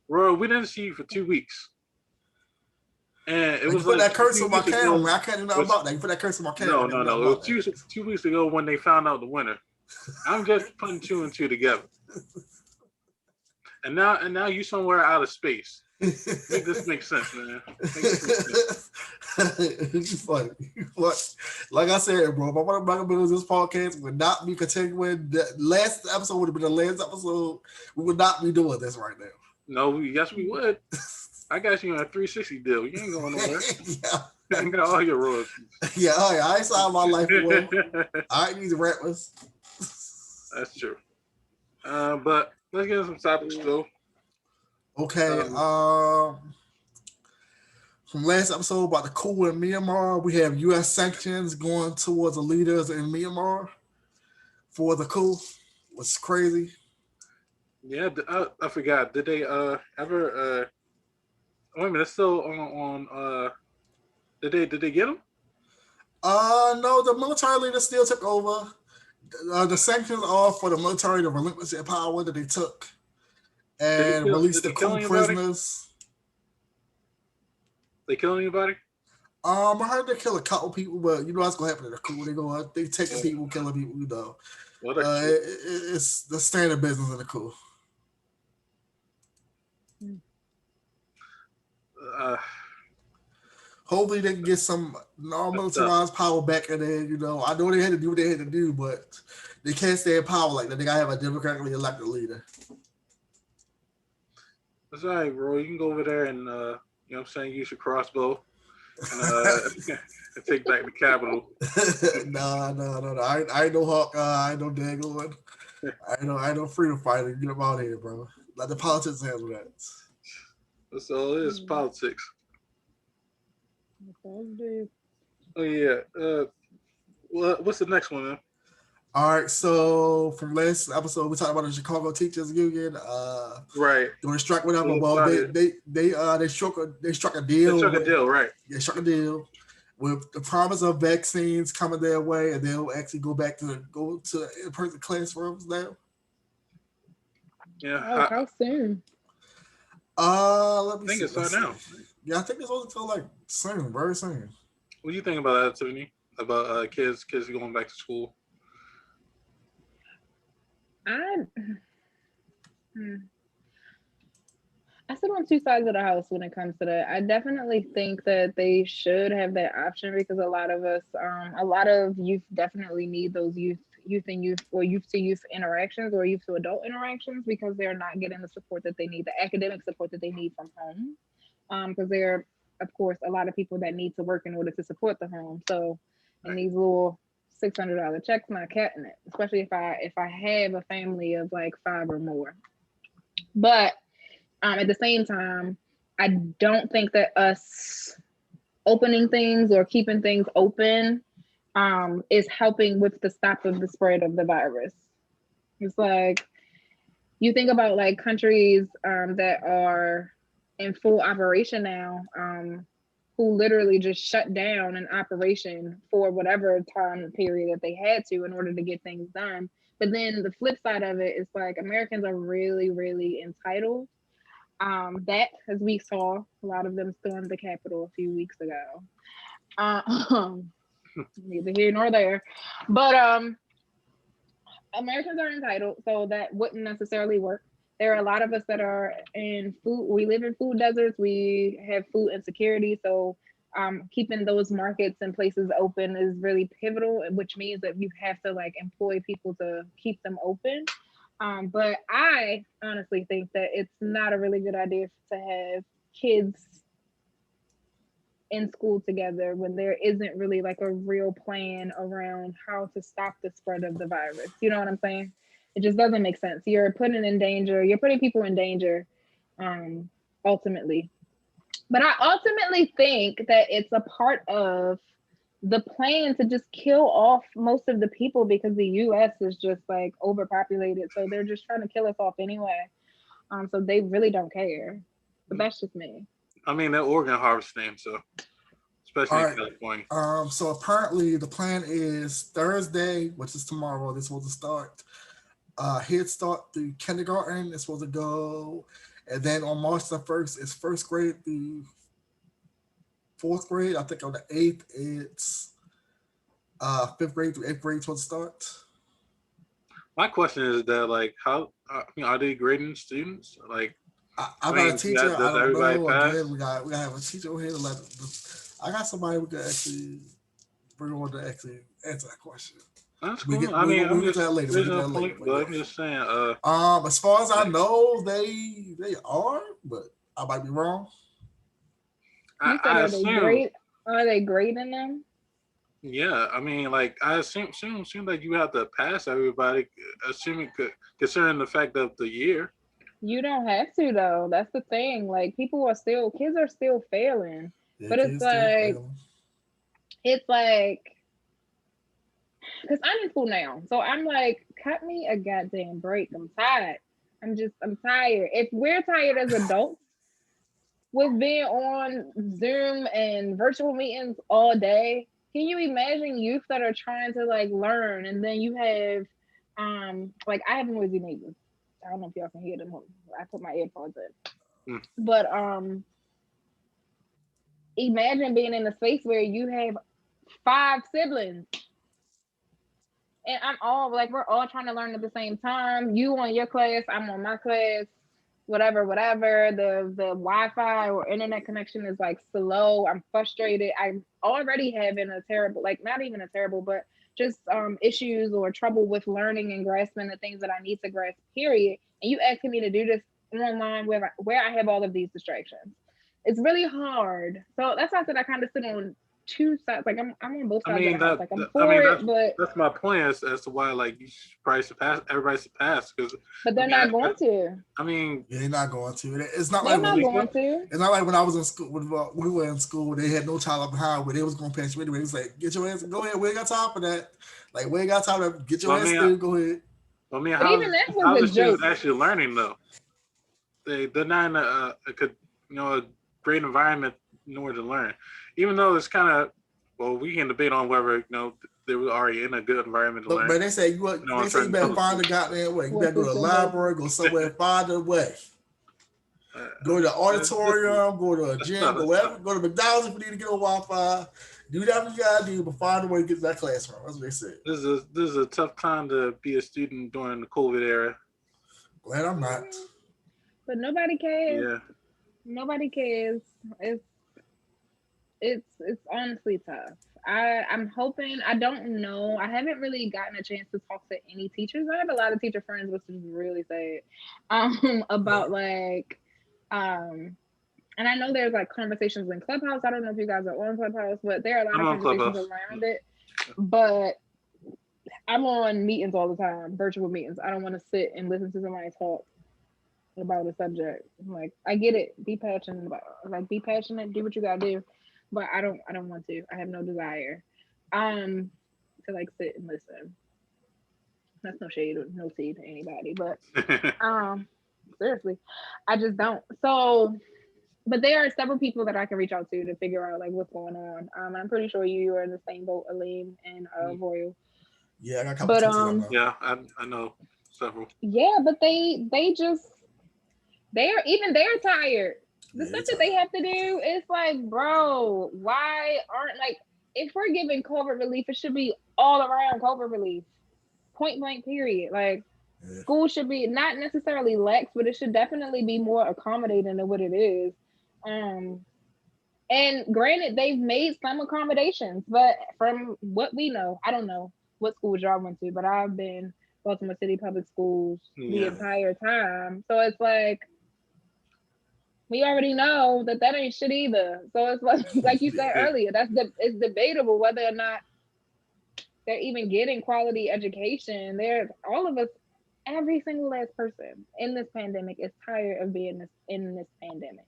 Bro, we didn't see you for 2 weeks. And it was put that curse on my camera, man. I can't do nothing about that. You put that curse on my camera. No. It was 2 weeks ago when they found out the winner. I'm just putting 2 and 2 together. And now you somewhere out of space. Make this make sense, man. It's funny. Like I said, bro, if I want to build this podcast, would not be continuing. The last episode would have been the last episode. We would not be doing this right now. No, yes, we would. I got you on a 360 deal. You ain't going nowhere. Yeah. I got all your royalties. Yeah, I ain't signed my life away. I ain't these rappers. That's true. But let's get some topics though. Okay. From last episode about the coup in Myanmar, we have U.S. sanctions going towards the leaders in Myanmar for the coup. What's crazy? Yeah, I forgot. Did they ever? Wait a minute, it's still on. Did they get them? No, the military leaders still took over. The sanctions are for the military to relinquish their power that they took and release the coup prisoners. They kill anybody? I heard they kill a couple people, but you know what's gonna happen in the coup. They taking people, killing people. You know, it's the standard business in the coup. Hopefully they can get some non-militarized power back in there. I know they had to do what they had to do, but they can't stay in power like that. They gotta have a democratically elected leader. That's all right, bro. You can go over there and what I'm saying, use your crossbow and, and take back the capital. No. I ain't no Hawk. I ain't no Dagon. I ain't no freedom fighter. Get them out of here, bro. Let the politics handle that. That's all it is, politics. Okay. Oh yeah. What's the next one, man? All right, so from last episode we talked about the Chicago Teachers Union. Right. Doing a strike, whatever. Well, they struck a deal. They struck a deal, right? They struck a deal with the promise of vaccines coming their way, and they'll actually go to in-person classrooms now. Yeah. How soon? Let me I think see. it's right now. Yeah, I think it's only until like soon, very soon. What do you think about that, Tiffany? About kids going back to school? I sit on two sides of the house when it comes to that. I definitely think that they should have that option because a lot of youth definitely need those youth or youth to youth interactions or youth to adult interactions because they're not getting the support that they need, the academic support that they need from home. Because there are, of course, a lot of people that need to work in order to support the home. So, and these little $600 checks not cutting it, especially if I have a family of like 5 or more. But at the same time, I don't think that us opening things or keeping things open is helping with the stop of the spread of the virus. It's like you think about like countries that are in full operation now, who literally just shut down an operation for whatever time period that they had to in order to get things done. But then the flip side of it is like Americans are really, really entitled. That, as we saw, a lot of them stormed the Capitol a few weeks ago. Neither here nor there. But Americans are entitled, so that wouldn't necessarily work. There are a lot of us that are in food. We live in food deserts. We have food insecurity. So keeping those markets and places open is really pivotal, which means that you have to like employ people to keep them open. But I honestly think that it's not a really good idea to have kids in school together when there isn't really like a real plan around how to stop the spread of the virus. You know what I'm saying? It just doesn't make sense. You're putting people in danger, ultimately. But I ultimately think that it's a part of the plan to just kill off most of the people because the US is just like overpopulated. So they're just trying to kill us off anyway. So they really don't care. But that's just me. I mean, they're organ harvesting, so especially in California. So apparently the plan is Thursday, which is tomorrow, they're supposed to start. Head Start through kindergarten is supposed to go. And then on March the 1st, it's first grade through 4th grade. I think on the 8th, it's 5th grade through 8th grade supposed to start. My question is that, like, how are they grading students? Like, I got a teacher. Does I don't everybody know. pass? Again, we got to have a teacher over here. I got somebody we can actually bring on to actually answer that question. That's cool. We'll get to that later. I'm just saying. As far as I know, they are, but I might be wrong. You said are they grading them? Yeah, I mean, like I assume that you have to pass everybody, considering the fact of the year. You don't have to though. That's the thing. Like kids are still failing. Yeah, but it's like, because I'm in school now, so I'm like, cut me a goddamn break. I'm tired. I'm tired. If we're tired as adults with being on Zoom and virtual meetings all day, can you imagine youth that are trying to like learn? And then you have, like I have noisy neighbors. I don't know if y'all can hear them. I put my AirPods in. But imagine being in a space where you have 5 siblings. And we're all trying to learn at the same time. You on your class, I'm on my class. whatever. The Wi-Fi or internet connection is like slow. I'm frustrated. I'm already having a terrible, like not even a terrible, but just issues or trouble with learning and grasping the things that I need to grasp, period. And you asking me to do this online where I have all of these distractions. It's really hard. So that's why I said I kind of sit on two sides. Like I'm on both I sides of mean the house. Like I'm I mean for it, but my point as to why like you should probably surpass everybody surpass because they're not going to. I mean yeah, they're not going to. It's not They're like not going to. It's not like when I was in school. When we were in school, they had no child left behind, where they was going to pass you anyway. It was like, get your ass, go ahead. We ain't got time for that. Like we ain't got time to get your ass there. Go ahead. I mean, but even that was how a the joke. students actually learning though? They're not in a great environment in order to learn. Even though it's kind of we can debate on whether they were already in a good environment to learn. But they say you better find a goddamn way. You better go to the library, go somewhere and find a way. Go to the auditorium, go to a gym, go to McDonald's if you need to get on Wi-Fi. Do whatever you gotta do, but find a way to get to that classroom. That's what they said. This is a tough time to be a student during the COVID era. Glad I'm not. But nobody cares. Yeah. Nobody cares. It's honestly tough. I'm hoping. I don't know. I haven't really gotten a chance to talk to any teachers. I have a lot of teacher friends, which is really sad. About like, and I know there's like conversations in Clubhouse. I don't know if you guys are on Clubhouse, but there are a lot of conversations around it. But I'm on meetings all the time, virtual meetings. I don't want to sit and listen to somebody talk about a subject. I'm like, I get it. Be passionate about it. Like, be passionate. Do what you gotta do. But I don't want to. I have no desire to like sit and listen. That's no shade or no tea to anybody, but seriously, I just don't. So, but there are several people that I can reach out to figure out like what's going on. I'm pretty sure you are in the same boat, Aleem and Royal. Yeah, I got a couple teachers. Yeah, I know several. Yeah, but they're tired. The stuff that they have to do is like, bro, why aren't like if we're giving COVID relief, it should be all around COVID relief. Point blank period. Like school should be not necessarily lax, but it should definitely be more accommodating than what it is. And granted, they've made some accommodations, but from what we know, I don't know what schools y'all went to, but I've been Baltimore City Public Schools the entire time. So it's like we already know that ain't shit either. So it's like you said earlier, it's debatable whether or not they're even getting quality education. There's all of us, every single last person in this pandemic is tired of being in this pandemic.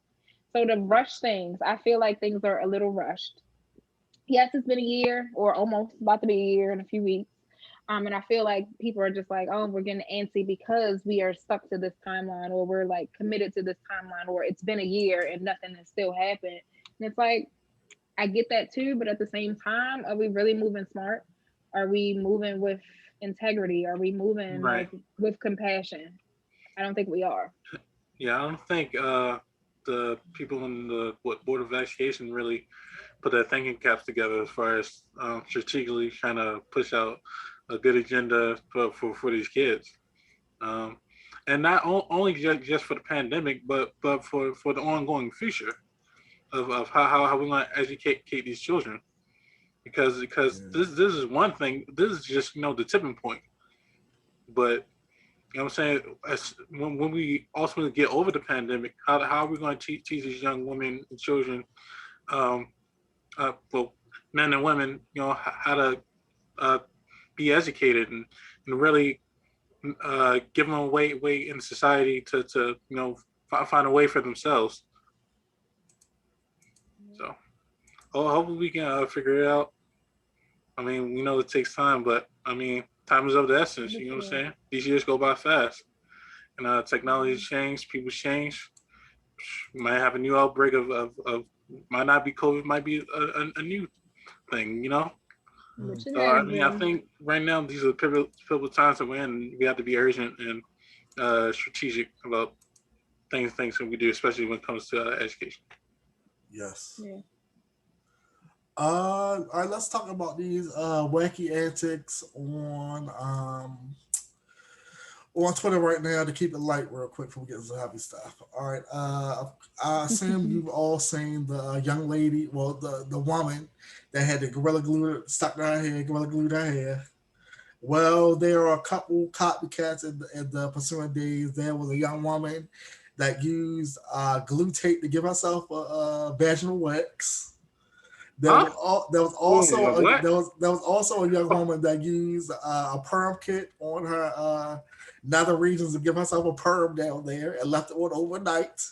So to rush things, I feel like things are a little rushed. Yes, it's been a year or almost about to be a year in a few weeks. And I feel like people are just like, oh, we're getting antsy because we are stuck to this timeline, or we're like committed to this timeline, or it's been a year and nothing has still happened. And it's like, I get that too, but at the same time, are we really moving smart? Are we moving with integrity? Are we moving like with compassion? I don't think we are. Yeah, I don't think the people in the Board of Education really put their thinking caps together as far as strategically trying to push out a good agenda for these kids, and not only just for the pandemic, but for the ongoing future of how we're going to educate these children, because this is one thing. This is just the tipping point, but you know what I'm saying, when we ultimately get over the pandemic, how are we going to teach these young women and children, men and women, how to be educated and really give them a way in society to find a way for themselves. So hopefully we can figure it out. I mean, we know it takes time, but I mean, time is of the essence. You know what I'm saying? These years go by fast, and technology change, people change. Might have a new outbreak of might not be COVID, might be a new thing. So I mean, I think right now these are the pivotal times that we're in. We have to be urgent and strategic about things that we do, especially when it comes to education. Yes. Yeah. All right, let's talk about these wacky antics on on Twitter right now to keep it light real quick before we get into the happy stuff. All right. I assume you've all seen the young lady, well, the woman that had the gorilla glue stuck to her hair, gorilla glued her hair. Well, there are a couple copycats in the pursuing days. There was a young woman that used glue tape to give herself a vaginal wax. Huh? What? There was also a young woman that used a perm kit on her nether regions to give herself a perm down there and left it on overnight.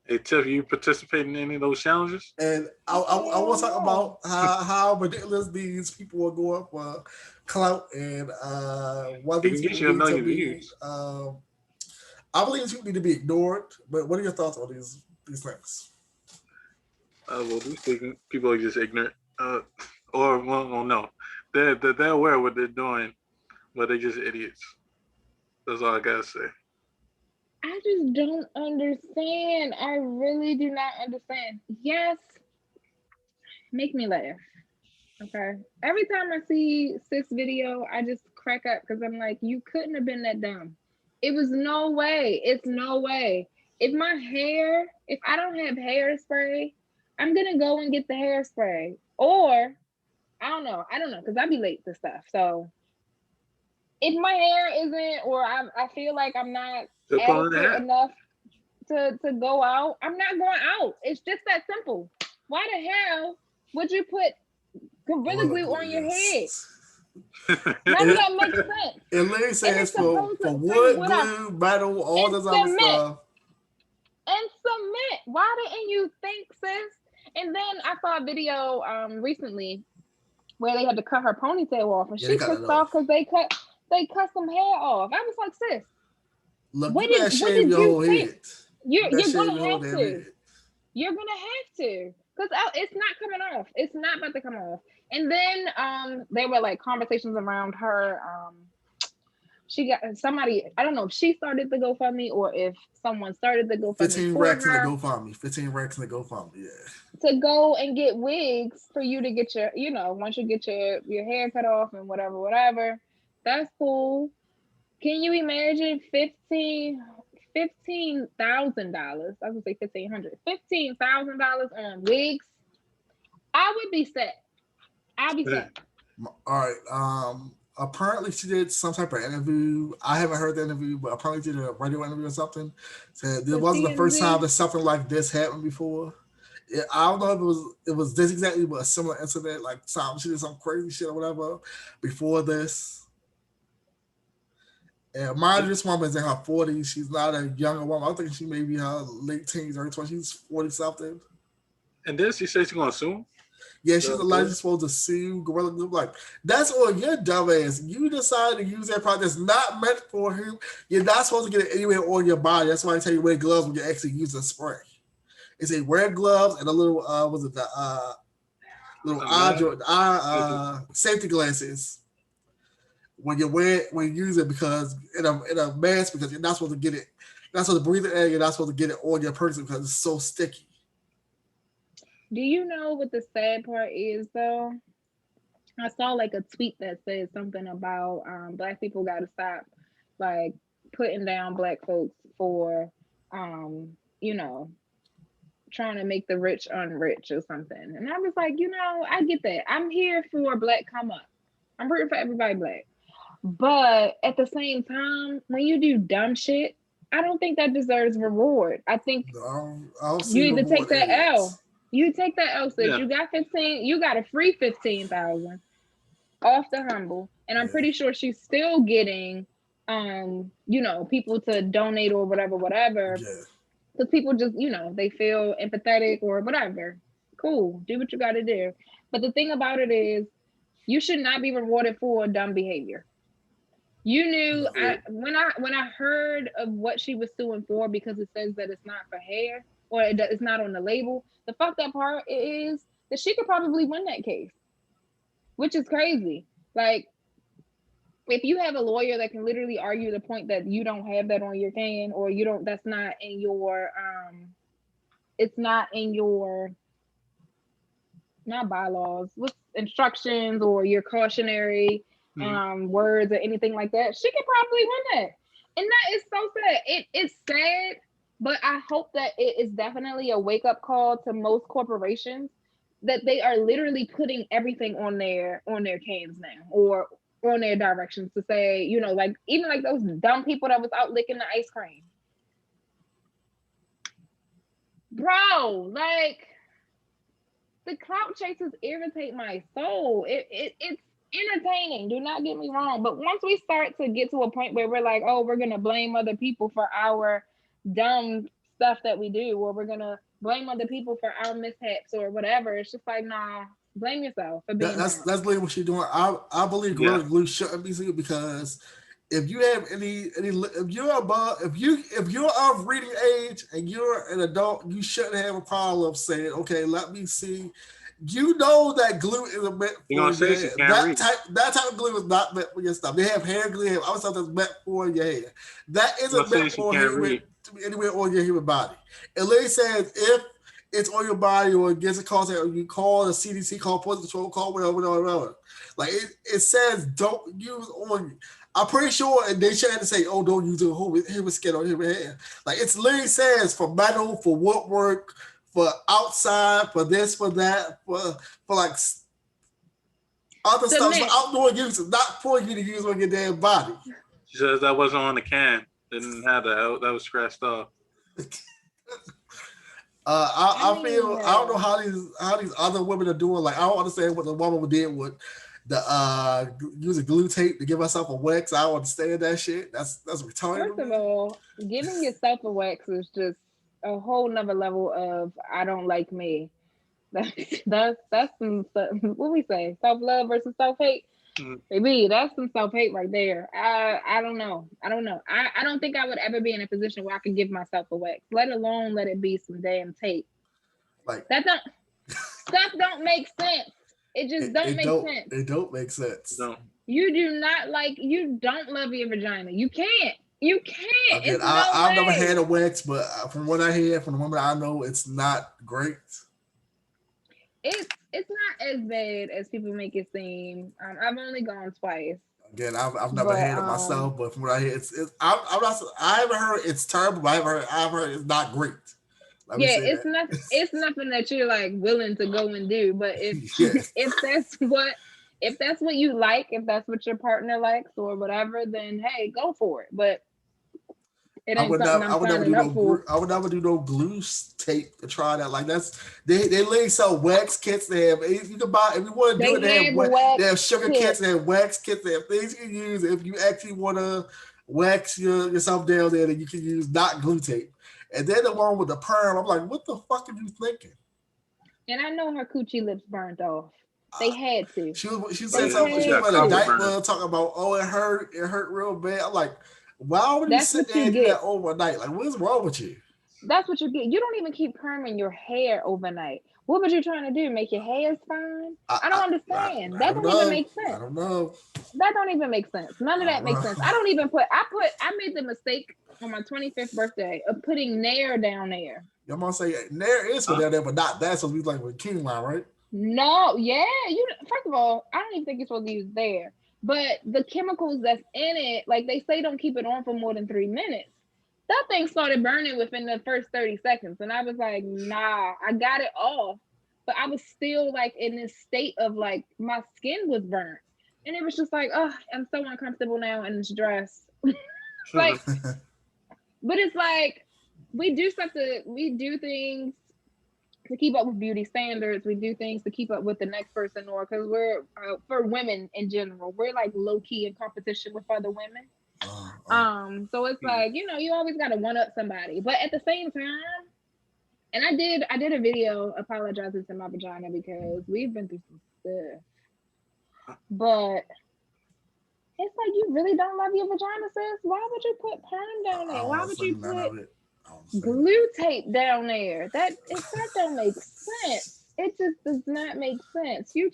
Hey, Tiff, you participate in any of those challenges? And I want to talk about how ridiculous these people are going for clout and what It these can get people you a need to million be. views. I believe these people need to be ignored. But what are your thoughts on these things? Well, these people are just ignorant. Well, no, they're aware of what they're doing, but they're just idiots. That's all I gotta say. I just don't understand. I really do not understand. Yes, make me laugh. Okay. Every time I see sis video, I just crack up because I'm like, you couldn't have been that dumb. It was no way. It's no way. If I don't have hairspray, I'm gonna go and get the hairspray. Or I don't know, because I be late to stuff. So if my hair isn't, or I feel like I'm not Still calling the adequate hat. enough to go out, I'm not going out. It's just that simple. Why the hell would you put Gorilla Glue on your head? How does that make sense? It literally says for say wood, glue, metal, all this other stuff. And cement. Why didn't you think, sis? And then I saw a video recently where they had to cut her ponytail off, and she pissed off because they cut some hair off. I was like, sis, look, what you did your you whole think? Head. You're gonna have to. You're gonna have to, because it's not coming off. It's not about to come off. And then there were like conversations around her. She got somebody. I don't know if she started the GoFundMe or if someone started the GoFundMe 15 for racks her. in the GoFundMe. 15 racks in the GoFundMe. Yeah. To go and get wigs for you to get your, once you get your hair cut off and whatever. That's cool. Can you imagine $15,000? I was gonna say $1,500. $15,000 on wigs. I would be set. I'll be set. All right. Apparently she did some type of interview. I haven't heard the interview, but apparently did a radio interview or something. Said it wasn't the first time that something like this happened before. I don't know if it was this exactly, but a similar incident, like she did some crazy shit or whatever before this. And mind you, this woman's in her 40s. She's not a younger woman. I think she may be her late teens, early 20s. She's 40 something. And then she says she's gonna sue him. Yeah, she's allegedly supposed to sue Gorilla Glue. Like, that's on your dumbass. You decided to use that product that's not meant for him. You're not supposed to get it anywhere on your body. That's why I tell you wear gloves when you're actually using spray. It's a wear gloves and a little safety glasses when you use it, because in a mask, because you're not supposed to get it. You're not supposed to breathe the air. You're not supposed to get it on your person because it's so sticky. Do you know what the sad part is, though? I saw like a tweet that said something about Black people got to stop like putting down Black folks for trying to make the rich unrich or something. And I was like, I get that. I'm here for Black come up. I'm rooting for everybody Black. But at the same time, when you do dumb shit, I don't think that deserves reward. I think you either take that L. You take that L, sis. Yeah. You got 15. You got a free 15,000 off the humble, and I'm pretty sure she's still getting, people to donate or whatever. Because people just, they feel empathetic or whatever. Cool, do what you got to do. But the thing about it is, you should not be rewarded for dumb behavior. You knew when I heard of what she was suing for, because it says that it's not for hair or it's not on the label. The fucked up part is that she could probably win that case, which is crazy. Like, if you have a lawyer that can literally argue the point that you don't have that on your can, or that's not in your, it's not in your, not bylaws, what's instructions or your cautionary words or anything like that, she could probably win that. And that is so sad. It's sad, but I hope that it is definitely a wake up call to most corporations that they are literally putting everything on their cans now, or on their directions to say, like even like those dumb people that was out licking the ice cream. Bro, like the clout chasers irritate my soul. It's entertaining. Do not get me wrong. But once we start to get to a point where we're like, oh, we're gonna blame other people for our dumb stuff that we do, or we're gonna blame other people for our mishaps or whatever, it's just like, nah, blame yourself for being that's literally what she's doing. I believe Gorilla Glue shouldn't be sued, because if you have any if you're of reading age and you're an adult, you shouldn't have a problem saying, okay, let me see. You know that glue isn't meant for your hair. That type of glue is not meant for your stuff. They have hair glue, they have other stuff that's meant for your hair. That isn't meant for to be anywhere on your human body. It literally says if it's on your body or it gets a call, or you call the CDC, call poison control, call whatever. Like it says don't use on you. I'm pretty sure, and they should have to say, "Oh, don't use the human skin on human hair." Like it literally says for metal, for woodwork, for outside, for this, for that, for like other stuff, for outdoor use, not for you to use on your damn body. She says that wasn't on the can. Didn't have that. That was scratched off. I feel I don't know how these other women are doing. Like I don't understand what the woman did with the using glue tape to give herself a wax. I don't understand that shit. That's retarded. First of all, giving yourself a wax is just a whole nother level of I don't like me. That's some what we say, self-love versus self-hate. Maybe that's some self-hate right there. I don't know. I don't think I would ever be in a position where I could give myself a wax, let alone let it be some damn tape. Like stuff don't make sense. It just don't make sense. It don't make sense. No. You don't love your vagina. You can't. Again, I've never had a wax, but from what I hear from the woman I know, it's not great. It's not as bad as people make it seem. I've only gone twice. Again, I've never had it myself, but from what I hear, I haven't heard it's terrible, but I've heard it's not great. It's nothing that you're like willing to go and do. But if that's what you like, if that's what your partner likes or whatever, then hey, go for it. But it ain't I would never do no glue tape to try that. Like they literally sell wax kits. They have, you can buy if you want to do it. They have sugar kits. They have wax kits. They have things you can use if you actually want to wax yourself down there. That you can use not glue tape. And then the one with the perm, I'm like, what the fuck are you thinking? And I know her coochie lips burned off. They had to. She said something. She went a diaper talking about, oh, it hurt real bad. I'm like, why would you sit there and do that overnight? Like, what is wrong with you? That's what you get. You don't even keep perming your hair overnight. What was you trying to do? Make your hair fine? I don't understand. That don't even make sense. I don't know. That don't even make sense. None of that makes sense. I made the mistake on my 25th birthday of putting Nair down there. I'm gonna say Nair is for down there, but not that. So we like with king line, right? No, yeah. First of all, I don't even think you're supposed to use there. But the chemicals that's in it, like they say, don't keep it on for more than 3 minutes. That thing started burning within the first 30 seconds. And I was like, nah, I got it off. But I was still like in this state of like my skin was burnt. And it was just like, oh, I'm so uncomfortable now in this dress. Like, but it's like we do things to keep up with beauty standards. We do things to keep up with the next person, or because we're for women in general, we're like low key in competition with other women. So it's like, you always got to one up somebody, but at the same time, and I did a video apologizing to my vagina because we've been through some stuff, but it's like, you really don't love your vagina, sis. Why would you put perm down there? Why would you put glue tape down there? That don't make sense. It just does not make sense. You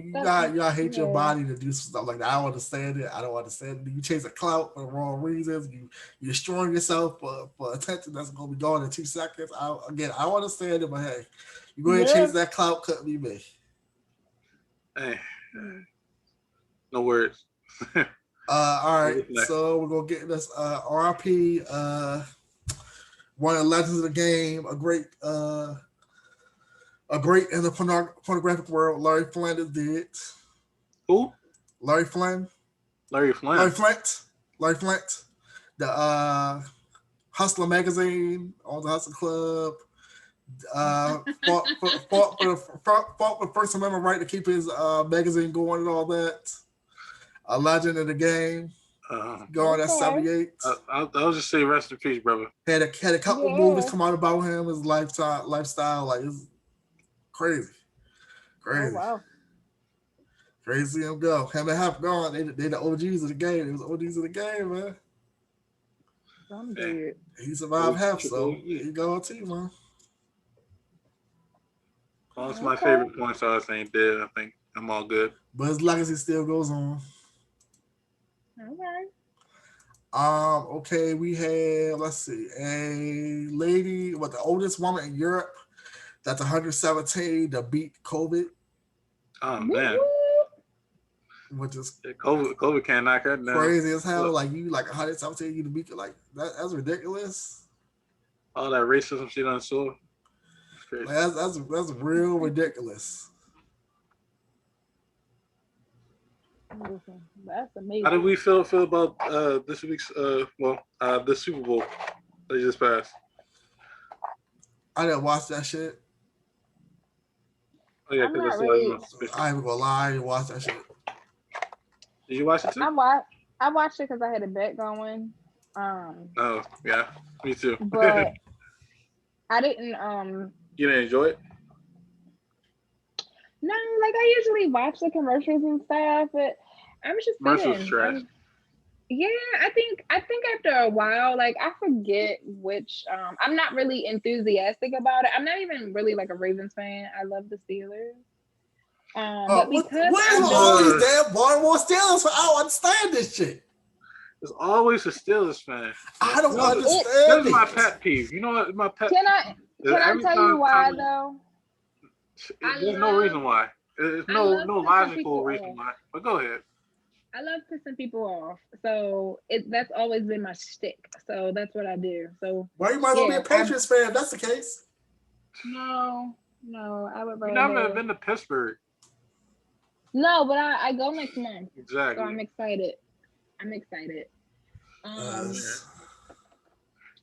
gotta hate your body to do stuff like that. I don't understand it. I don't understand it. You chase a clout for the wrong reasons. You're destroying yourself for attention that's gonna be gone in 2 seconds. I understand it, but hey, you go ahead and chase that clout, couldn't be me. Hey, No words. All right, so we're gonna get this RIP. One of the legends of the game, a great in the pornographic world. Larry Flint is dead. Who? Larry Flint. Larry Flint. Larry Flint. The Hustler magazine on the Hustler Club. Fought for First Amendment right to keep his magazine going and all that. A legend in the game. Going at 78. I'll just say rest in peace, brother. Had a couple movies come out about him, his lifestyle. Like it's crazy. Oh, wow. Crazy him go. Him and Half gone. They the OGs of the game. They was OGs of the game, man. I'm dead. He survived Half, so he go too, man. Well, it's my favorite point, so I ain't dead. I think I'm all good. But his legacy still goes on. Okay. Okay, we have, let's see, a lady, the oldest woman in Europe that's 117 to beat COVID. Oh, man. Which is COVID can't knock her down. Crazy as hell. Like, you, 117, you to beat it, like, that's ridiculous. All that racism she done saw. Like, that's real ridiculous. That's amazing. How did we feel about this week's the Super Bowl that just passed? I didn't watch that shit. Oh yeah, because I ain't gonna lie, I didn't watch that shit. Did you watch it too? I watched it because I had a bet going. Oh yeah, me too. But I didn't. You didn't enjoy it? No, like I usually watch the commercials and stuff, but I'm just commercials trash. Yeah, I think after a while, like I forget which. I'm not really enthusiastic about it. I'm not even really like a Ravens fan. I love the Steelers. But because where's all these damn Baltimore Steelers? I don't understand this shit. There's always a Steelers fan. I don't understand. This is my pet peeve. You know what? My pet. Can I tell you why though? There's no reason why. There's no logical reason why. But go ahead. I love pissing people off, so that's always been my shtick. So that's what I do. So well, you might as well be a Patriots fan if that's the case. No, I would rather. You never been to Pittsburgh. No, but I go next month. Exactly. So I'm excited.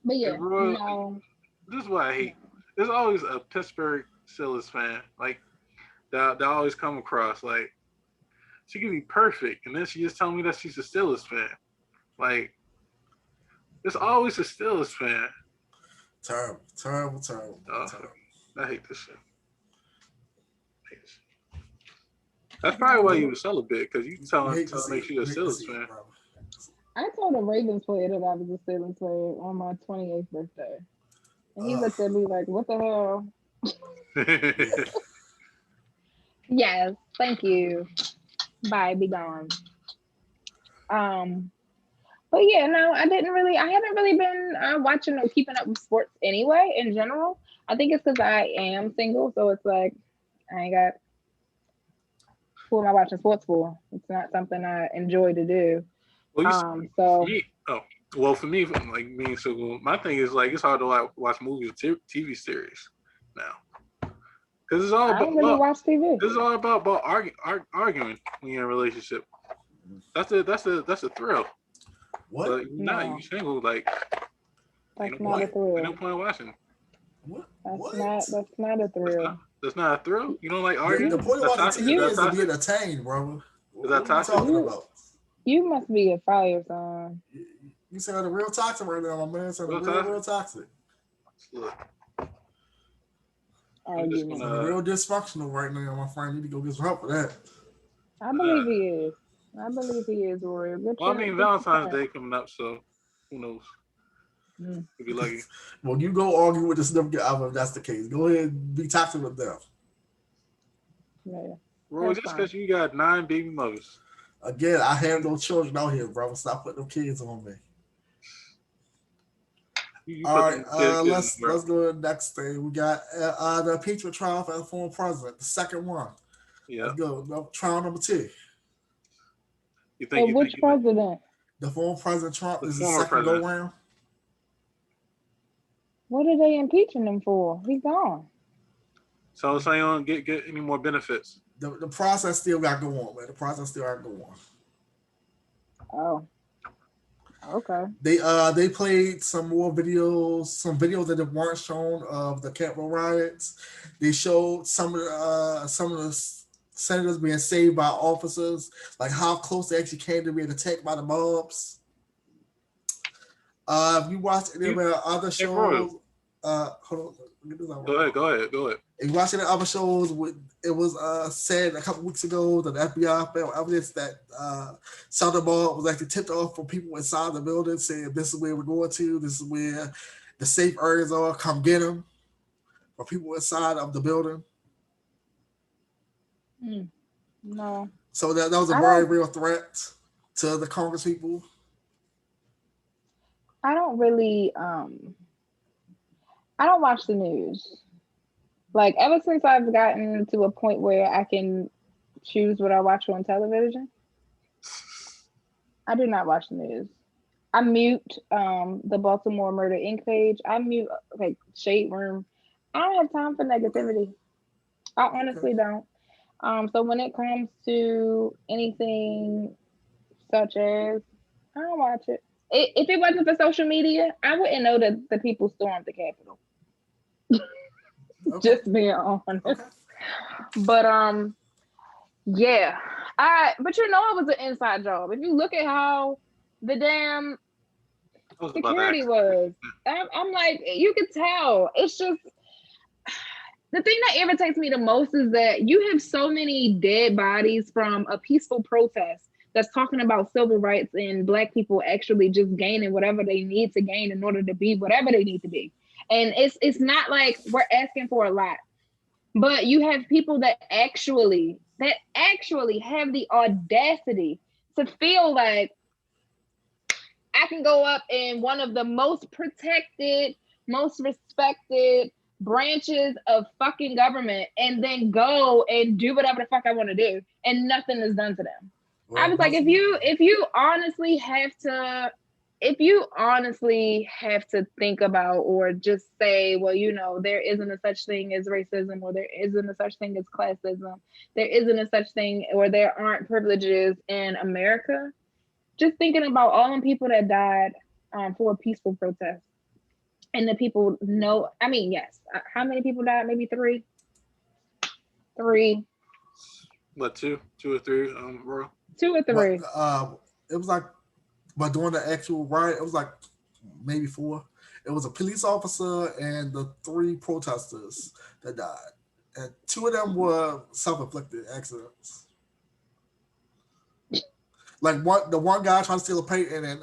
But yeah, no. This is what I hate. There's always a Pittsburgh Steelers fan, like that always come across. Like she could be perfect, and then she just tell me that she's a Steelers fan. Like there's always a Steelers fan. Terrible. I hate this shit. That's probably why you were celibate, because you tell me you're a Steelers fan. I told a Ravens player that I was a Steelers player on my 28th birthday. And he looked at me like, what the hell? Yes, thank you. Bye, be gone. But yeah, no, I haven't really been watching or keeping up with sports anyway, in general. I think it's because I am single, so it's like, I ain't got, who am I watching sports for? It's not something I enjoy to do. Well, for me, like being single, my thing is like it's hard to watch movies or TV series now, because it's all about. I don't really watch TV. It's all about arguing when you're in a relationship. That's a thrill. What? But you single, like. That's not a thrill. No point in watching. What? That's not a thrill. That's not a thrill. You don't like arguing. The point of watching TV is to be entertained, bro. Is that toxic? What are you talking about? You must be a fire sign. You sound real toxic right now, my man. Sound real toxic. Look. Real dysfunctional right now, my friend. You need to go get some help for that. I believe he is, Rory. Well, I mean, Valentine's Day coming up, so who knows? You'll be lucky. Well, you go argue with the significant other if that's the case. Go ahead and be toxic with them. Yeah. Rory, just because you got 9 baby mothers. Again, I have no children out here, bro. Stop putting them kids on me. All right, let's go to the next thing. We got the impeachment trial for the former president, the second one. Yeah. Let's go. Trial number 2. You think? You which think? president? The former President Trump The is his former second go president. round. What are they impeaching him for? He's gone. So you don't get any more benefits. The process still got to go on, man. The process still got to go on. Oh, okay. They played some more videos, some videos that weren't shown of the Capitol riots. They showed some of the senators being saved by officers, like how close they actually came to being attacked by the mobs. If you watch any of our other shows, hold on, Go ahead. if you watch any other shows, it was said a couple weeks ago that the FBI found evidence that Southern Ball was actually tipped off from people inside the building saying this is where we're going to, this is where the safe areas are, come get them, for people inside of the building. No. So that was a very real threat to the Congress people. I don't really I don't watch the news. Like ever since I've gotten to a point where I can choose what I watch on television, I do not watch the news. I mute the Baltimore Murder Inc. page. I mute like Shade Room. I don't have time for negativity. I honestly don't. So when it comes to anything such as, I don't watch it. If it wasn't for social media, I wouldn't know that the people stormed the Capitol. Okay. Just being honest. Okay. But yeah. But it was an inside job. If you look at how the damn security was, I'm like, you could tell. It's just the thing that irritates me the most is that you have so many dead bodies from a peaceful protest that's talking about civil rights and Black people actually just gaining whatever they need to gain in order to be whatever they need to be. And it's not like we're asking for a lot, but you have people that actually have the audacity to feel like I can go up in one of the most protected, most respected branches of fucking government and then go and do whatever the fuck I want to do and nothing is done to them. Well, I was like, if you honestly have to think about or just say, well, there isn't a such thing as racism or there isn't a such thing as classism, there isn't a such thing or there aren't privileges in America. Just thinking about all the people that died for a peaceful protest. And the people know, I mean, yes. How many people died? Maybe 3? 3. What, 2 or 3, bro? 2 or 3. It was like, but during the actual riot, it was like maybe 4. It was a police officer and the 3 protesters that died. And 2 of them were self-inflicted accidents. Like the one guy trying to steal a painting and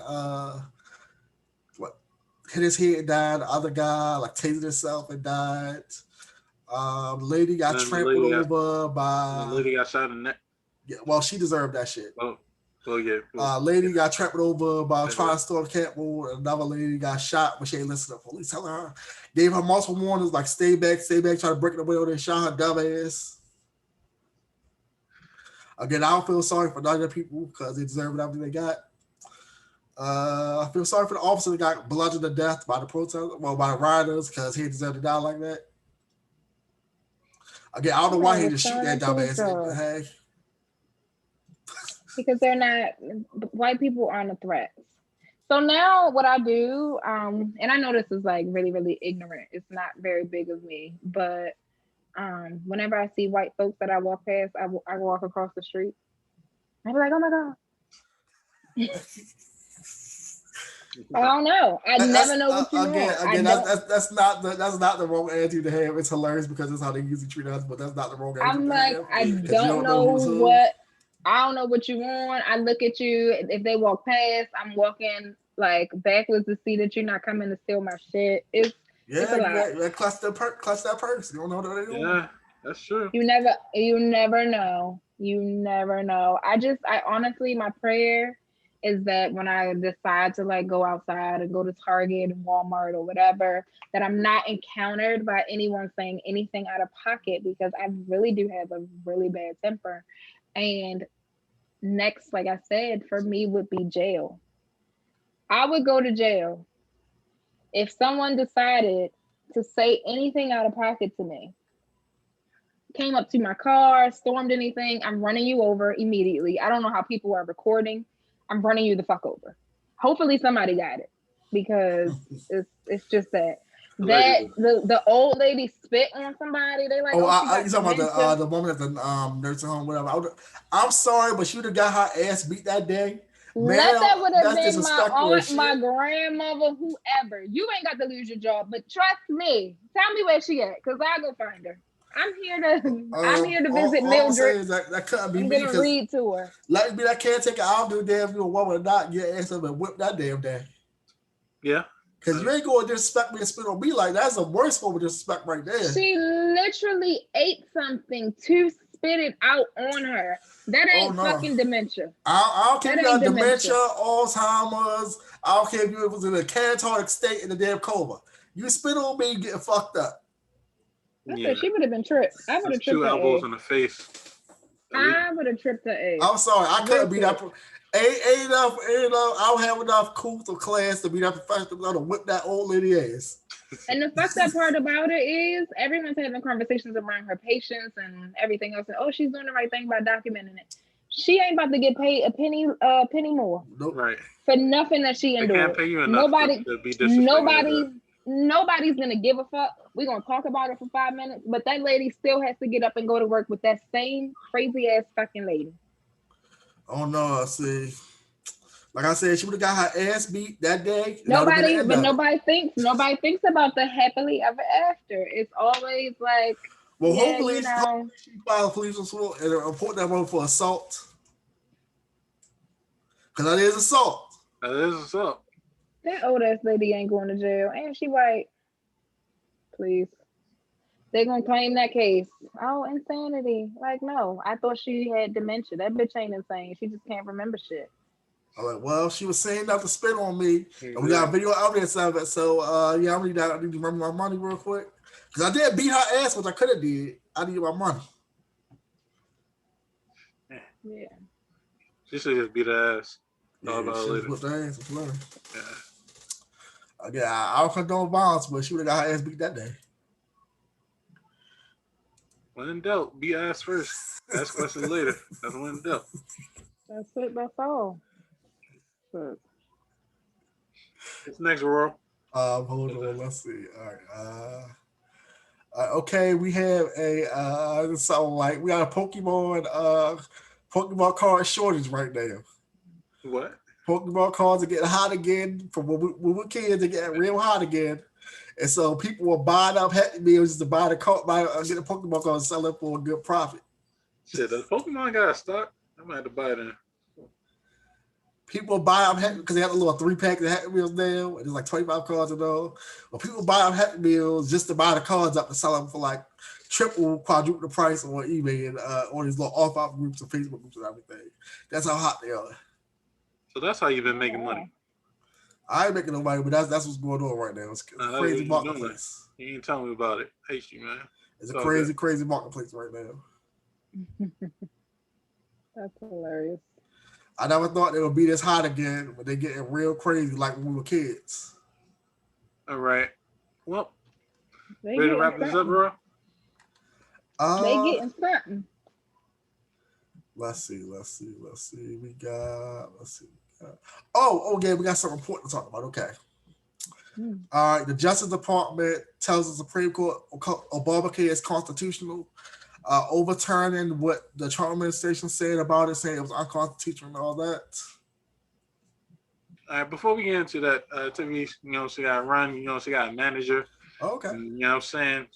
hit his head and died. The other guy tasered himself and died. The lady got trampled over by. The lady got shot in the neck. Yeah, well, she deserved that shit. Yeah. Lady got trampled over by trying to storm the Capitol. Another lady got shot, but she ain't listened to the police telling her. Gave her multiple warnings like stay back, trying to break the window. They shot her dumb ass. Again, I don't feel sorry for other people because they deserve everything they got. I feel sorry for the officer that got bludgeoned to death by the by the rioters because he deserved to die like that. Again, I don't know why he just shoot that dumb ass. Hey. Because white people aren't a threat. So now what I do, and I know this is really, really ignorant. It's not very big of me, but whenever I see white folks that I walk past, I walk across the street. I be like, oh my God. I don't know. I never know what you want. Again, that's not the wrong attitude to have. It's hilarious because that's how they usually treat us, but that's not the wrong attitude. I'm like, I don't know what. I don't know what you want. I look at you. If they walk past, I'm walking backwards to see that you're not coming to steal my shit. It's a lot. Clutch that purse. You don't know what they're doing. Yeah, that's true. You never know. I honestly, my prayer is that when I decide to like go outside and go to Target and Walmart or whatever, that I'm not encountered by anyone saying anything out of pocket, because I really do have a really bad temper. And next, like I said, for me would be jail. I would go to jail if someone decided to say anything out of pocket to me, came up to my car, stormed anything. I'm running you over immediately. I don't know how people are recording. I'm running you the fuck over. Hopefully somebody got it, because it's just that the old lady spit on somebody. They like, you talking about the woman at the nursing home, whatever. I'm sorry, but she would have got her ass beat that day. That would have been my aunt, my grandmother, whoever. You ain't got to lose your job, but trust me. Tell me where she at, because I'll go find her. I'm here to visit Mildred. That couldn't be I'm me. gonna read to her. Let me be that caretaker. I don't do damn you a woman or not. Get ass up and whip that damn day. Yeah. Because you ain't going to disrespect me and spit on me like that. That's the worst form of disrespect right there. She literally ate something to spit it out on her. That ain't fucking dementia. I don't care if you got dementia, Alzheimer's. I don't care if you was in a catatonic state in the damn coma. You spit on me, you getting fucked up. I said she would have been tripped. I would have tripped 2 elbows in the face. I would have tripped her ass. I'm sorry, I couldn't be that. Ain't enough. I don't have enough cool to class to be that professional to whip that old lady ass. And the fucked up part about it is everyone's having conversations around her patients and everything else. And she's doing the right thing by documenting it. She ain't about to get paid a penny more. Nope. Right. For nothing that she endured. They can't pay you enough to be disrespectful. Nobody's gonna give a fuck. We're gonna talk about it for 5 minutes, but that lady still has to get up and go to work with that same crazy ass fucking lady. Oh no, see. Like I said, she would have got her ass beat that day. Nobody thinks about the happily ever after. It's always like, well, hopefully she filed a police report and report that one for assault. Because that is assault. That old ass lady ain't going to jail, and she white. Please. They're gonna claim that case. Oh, insanity. Like, no. I thought she had dementia. That bitch ain't insane. She just can't remember shit. I'm like, well, she was saying not to spit on me. And we got a video evidence of it. So I need to remember my money real quick. Because I did beat her ass, which I could have did. I need my money. Yeah. She should just beat her ass. Yeah, she whipped her ass. Yeah. I don't condone violence, but she would have got her ass beat that day. When in doubt, beat ass first. Ask questions later. That's when in doubt. That's it. That's all. What's next, Royal? Hold on. Let's see. All right. Okay, we have something like we got a Pokemon card shortage right now. What? Pokemon cards are getting hot again. From when we were kids, they're getting real hot again. And so people were buying up Happy Meals just to get a Pokemon card and sell it for a good profit. Shit, does Pokemon got a stock? I might have to buy it in. People buy up Happy because they have a little 3-pack of Happy Meals now. And there's like 25 cards and all. But people buy up Happy Meals just to buy the cards up and sell them for like triple, quadruple the price on eBay and on these little off-out groups and Facebook groups and everything. That's how hot they are. So that's how you've been making money. I ain't making no money, but that's what's going on right now. It's a crazy marketplace. You ain't telling me about it. I hate you, man. It's a crazy marketplace right now. That's hilarious. I never thought they would be this hot again, but they're getting real crazy like when we were kids. All right. Well, ready to wrap this up, bro? They getting something. Let's see. We got. Oh, okay. We got something important to talk about. Okay. All right. The Justice Department tells the Supreme Court Obamacare is constitutional, overturning what the Trump administration said about it, saying it was unconstitutional and all that. All right. Before we get into that, Tiffany, she got to run. She got a manager. Okay. And, you know what I'm saying?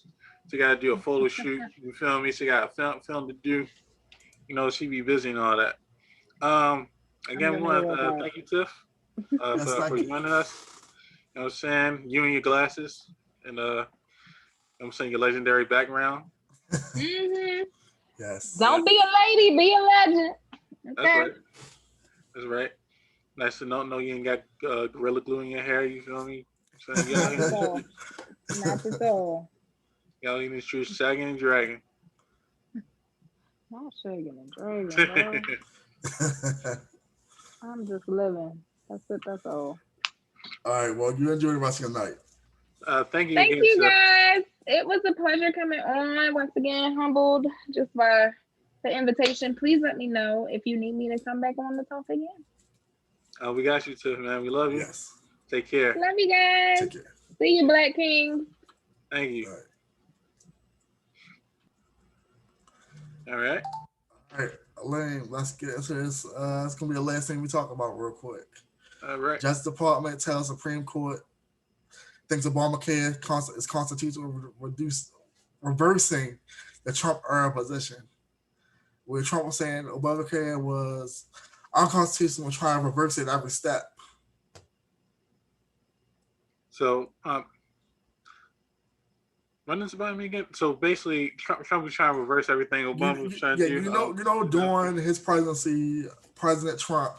She got to do a photo shoot. You feel me? She got a film to do. She be busy and all that. Again, we want to thank you, Tiff, for joining us. You know what I'm saying? You and your glasses and I'm saying your legendary background. Mm-hmm. Yes. Don't be a lady, be a legend. Okay? That's right. Nice to know you ain't got gorilla glue in your hair. You feel me? So Not at all. Not at all. y'all in the streets sagging and dragging. Not shaking and dragging, bro. I'm just living. That's it. That's all. All right. Well, you enjoy the rest of your night. Thank you Thank again, you, sir. guys. It was a pleasure coming on. Once again, humbled just by the invitation. Please let me know if you need me to come back on the talk again. We got you too, man. We love you. Yes. Take care. Love you guys. Take care. See you, Black Kings. Thank you. All right. All right. All right, Elaine, let's get into this. It's gonna be the last thing we talk about real quick. All right. Justice Department tells Supreme Court thinks Obamacare is constitutional, reversing the Trump era position, where Trump was saying Obamacare was unconstitutional, trying to reverse it every step. So, run this by me again. So basically, Trump was trying to reverse everything Obama was trying to do. You know, during his presidency, President Trump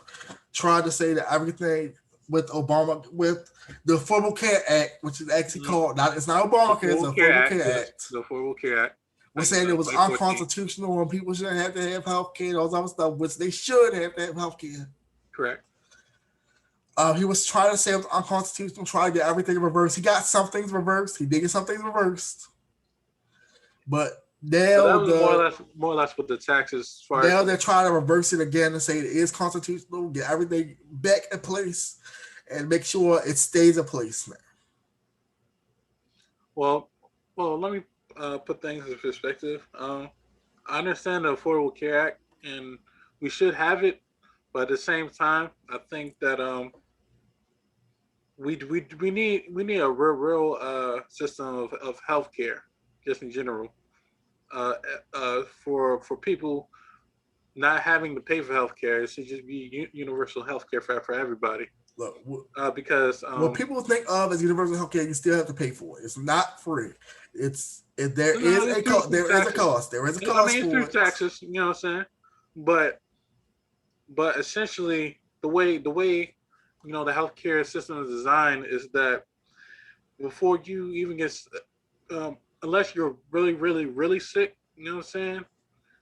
tried to say that everything with Obama, with the Affordable Care Act, which is actually called, it's not Obamacare, it's the Affordable Care Act. The Affordable Care Act. We're saying it was unconstitutional and people shouldn't have to have health care, all that other stuff, which they should have to have health care. Correct. He was trying to say it was unconstitutional, trying to get everything reversed. He got some things reversed. He did get some things reversed. But now so that was more or less with the taxes. Now they're trying to reverse it again and say it is constitutional, get everything back in place, and make sure it stays in place now. Well, let me put things in perspective. I understand the Affordable Care Act, and we should have it, but at the same time, I think that we need a real system of healthcare, just in general, for people not having to pay for healthcare. It should just be universal healthcare for everybody. Look, because what people think of as universal healthcare, you still have to pay for it. It's not free. There is a cost. There is a cost. I mean, it's through taxes. You know what I'm saying? But essentially, the way the healthcare system is designed is that before you even get, unless you're really, really, really sick, you know what I'm saying?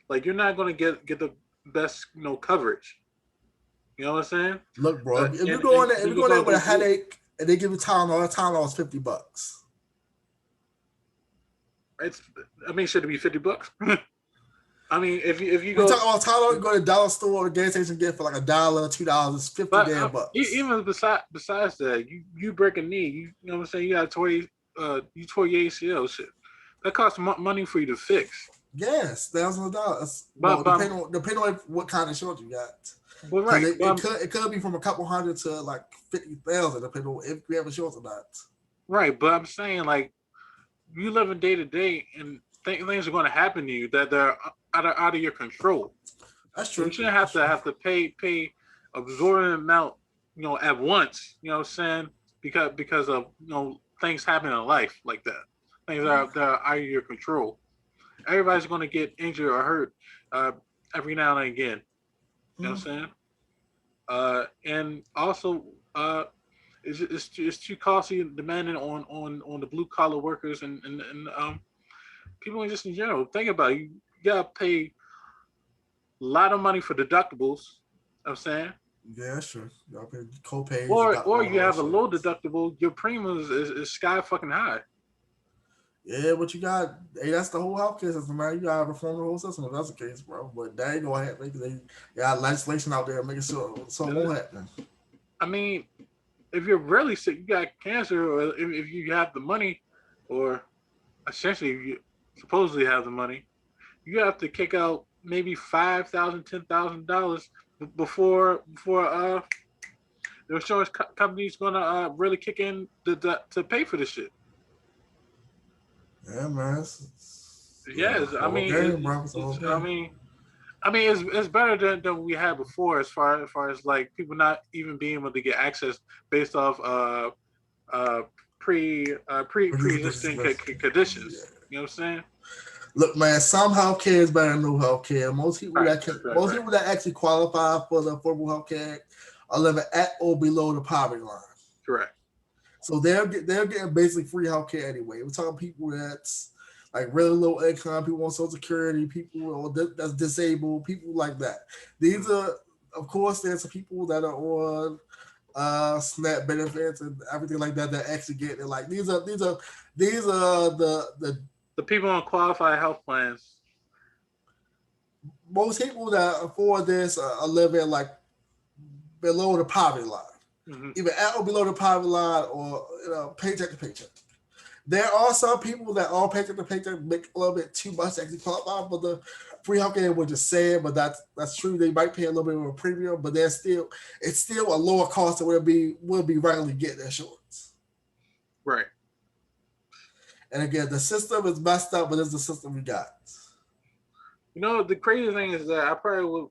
Like, you're not going to get the best coverage. You know what I'm saying? Look, bro, if you go in there with a headache and they give you Tylenol, Tylenol is $50. Should it be $50? I mean, if you go, talk about Tylenol, you go to the dollar store or gas station, get for like $1, $2, it's $50 Even besides that, you break a knee, you know what I'm saying? You tore your ACL, shit. That costs money for you to fix. Yes, thousands of dollars. Depending on what kind of insurance you got. Well, right. It could be from a couple hundred to like 50,000, depending on if you have insurance or not. Right, but I'm saying, like, you living day to day, and things are going to happen to you that they're out of your control. That's true. You shouldn't have to pay absorbent amount, at once. You know what I'm saying? Because of things happen in life like that. Things that are out of your control. Everybody's going to get injured or hurt every now and again. You know what I'm saying? And also, it's too costly and demanding on the blue collar workers and people just in general. Think about it. You gotta pay a lot of money for deductibles. You know what I'm saying? Yeah, sure. You gotta pay co-pays. Or you have a low deductible, your premium is sky fucking high. Yeah, but you got, that's the whole healthcare system, man. You gotta reform the whole system if that's the case, bro. But they ain't gonna happen because they got legislation out there making sure something won't happen. I mean, if you're really sick, you got cancer, or if you have the money, or essentially if you supposedly have the money, you have to kick out maybe $5,000, $10,000 before the insurance company's gonna really kick in to pay for this shit. Yeah, man. Yes, I mean, it's better than we had before, as far as like people not even being able to get access based off pre-existing conditions. Yeah. You know what I'm saying? Look, man, some healthcare is better than no healthcare. Most people that actually qualify for the Affordable Health Care are living at or below the poverty line. Correct. So they're getting basically free healthcare anyway. We're talking people that's like really low income, people on Social Security, people that's disabled, people like that. These are, of course, there's some people that are on SNAP benefits and everything like that that actually get it. Like these are the people on qualified health plans. Most people that afford this are living like below the poverty line, either at or below the poverty line, or paycheck to paycheck. There are some people that are paycheck to paycheck make a little bit too much to actually qualify for the free healthcare, which is sad, but that's true. They might pay a little bit of a premium, but it's still a lower cost than will be regularly getting insurance. Right. And again, the system is messed up, but it's the system we got. The crazy thing is that I probably would.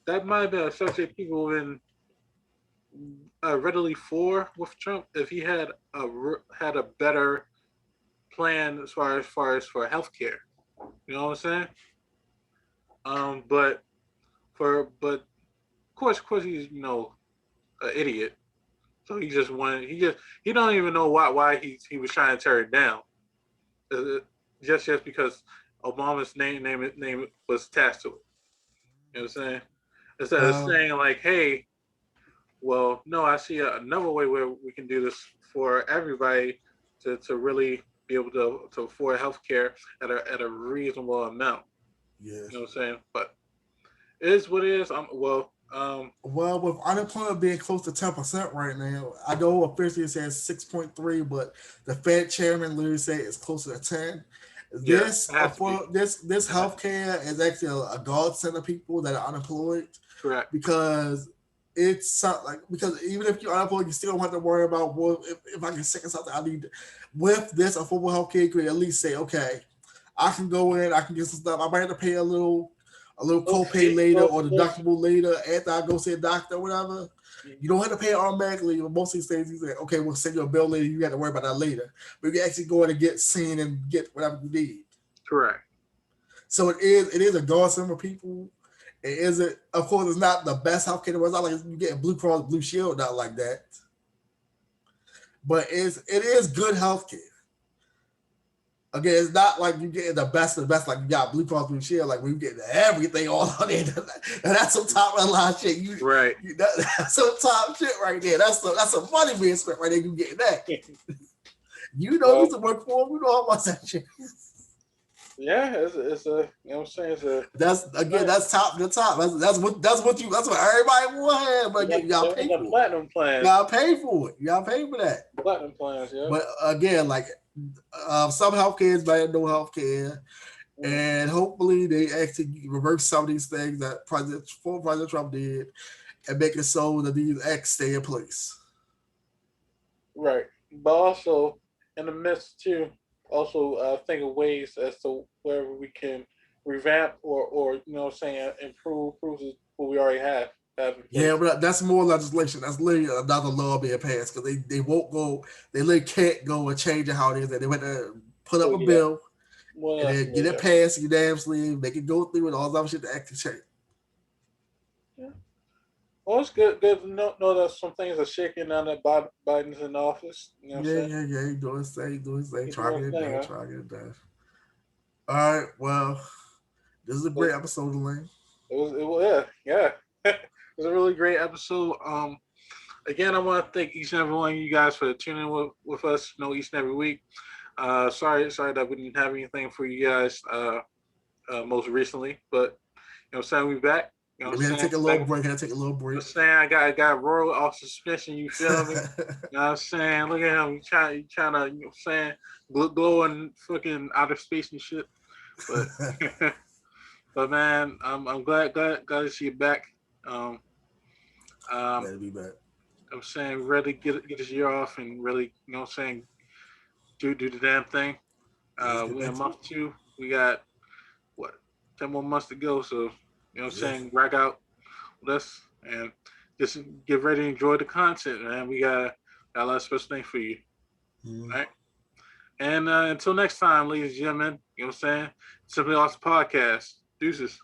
That might have been a subject people have been readily for with Trump if he had a better plan as far as for healthcare. You know what I'm saying? But of course he's an idiot. So he just wanted he don't even know why he was trying to tear it down. Just because Obama's name was attached to it. You know what I'm saying? Instead of saying like, hey, well, no, I see another way where we can do this for everybody to really be able to afford healthcare at a reasonable amount. Yeah. You know what I'm saying? But it is what it is. Well, with unemployment being close to 10% right now, I know officially it says 6.3, but the Fed chairman literally said it's closer to 10. This healthcare is actually a godsend to people that are unemployed. Correct. Because because even if you're unemployed, you still don't have to worry about, well, if I get sick or something, I need with this affordable healthcare, you could at least say, okay, I can go in, I can get some stuff. I might have to pay a little copay later or deductible later after I go see a doctor or whatever. You don't have to pay it automatically. Most of these things, you say, okay, we'll send you a bill later. You got to worry about that later. But you can actually go in and get seen and get whatever you need. Correct. So it is a godsend for people. It isn't, of course, it's not the best healthcare. It's not like you get Blue Cross Blue Shield, not like that. But it is good healthcare. Again, it's not like you getting the best of the best, like you got Blue Cross Blue Shield, like we get everything all on there. And that's some top of the line shit. Right. That's some top shit right there. That's some money being spent right there. You getting that. You used to work for them. You know how much that shit. Yeah, it's a you know what I'm saying. That's top to top. That's what everybody will have. But y'all pay for platinum plan. Y'all pay for it. Y'all pay for that. Platinum plans, yeah. But again, like some healthcare is better than no healthcare, and hopefully they actually reverse some of these things that President Trump did, and make it so that these acts stay in place. Right, but also in the midst too. Also, think of ways as to where we can revamp or you know what I'm saying, improve what we already have. Yeah, but that's more legislation. That's literally another law being passed because they won't go. They literally can't go and change it how it is. They went to put up a bill and then get it passed unanimously, make it go through, and all that shit to actually change. Yeah. Well, it's good to know that some things are shaking now that Biden's in office. You know what I'm saying? Yeah. He doing his thing. Trying to get it done. All right, well, this is a great episode, Elaine. It was It was a really great episode. Again, I want to thank each and every one of you guys for tuning in with us, each and every week. Sorry that we didn't have anything for you guys most recently, but you know what I'm saying, we back. You know what I'm saying? Take a little break. You know what I'm saying? I got Royal off suspension, you feel me? You know what I'm saying? Look at him, you trying to, you know what I'm saying, glowing fucking outer space and shit. But but man, I'm glad to see you back. Glad to be back. I'm saying really get this year off and really, you know what I'm saying, do the damn thing. We in month 2. We got 10 more months to go, so you know what I'm saying, rock out with us and just get ready to enjoy the content, man. We got a lot of special things for you. All right. And until next time, ladies and gentlemen, you know what I'm saying? Simply Awesome Podcast. Deuces.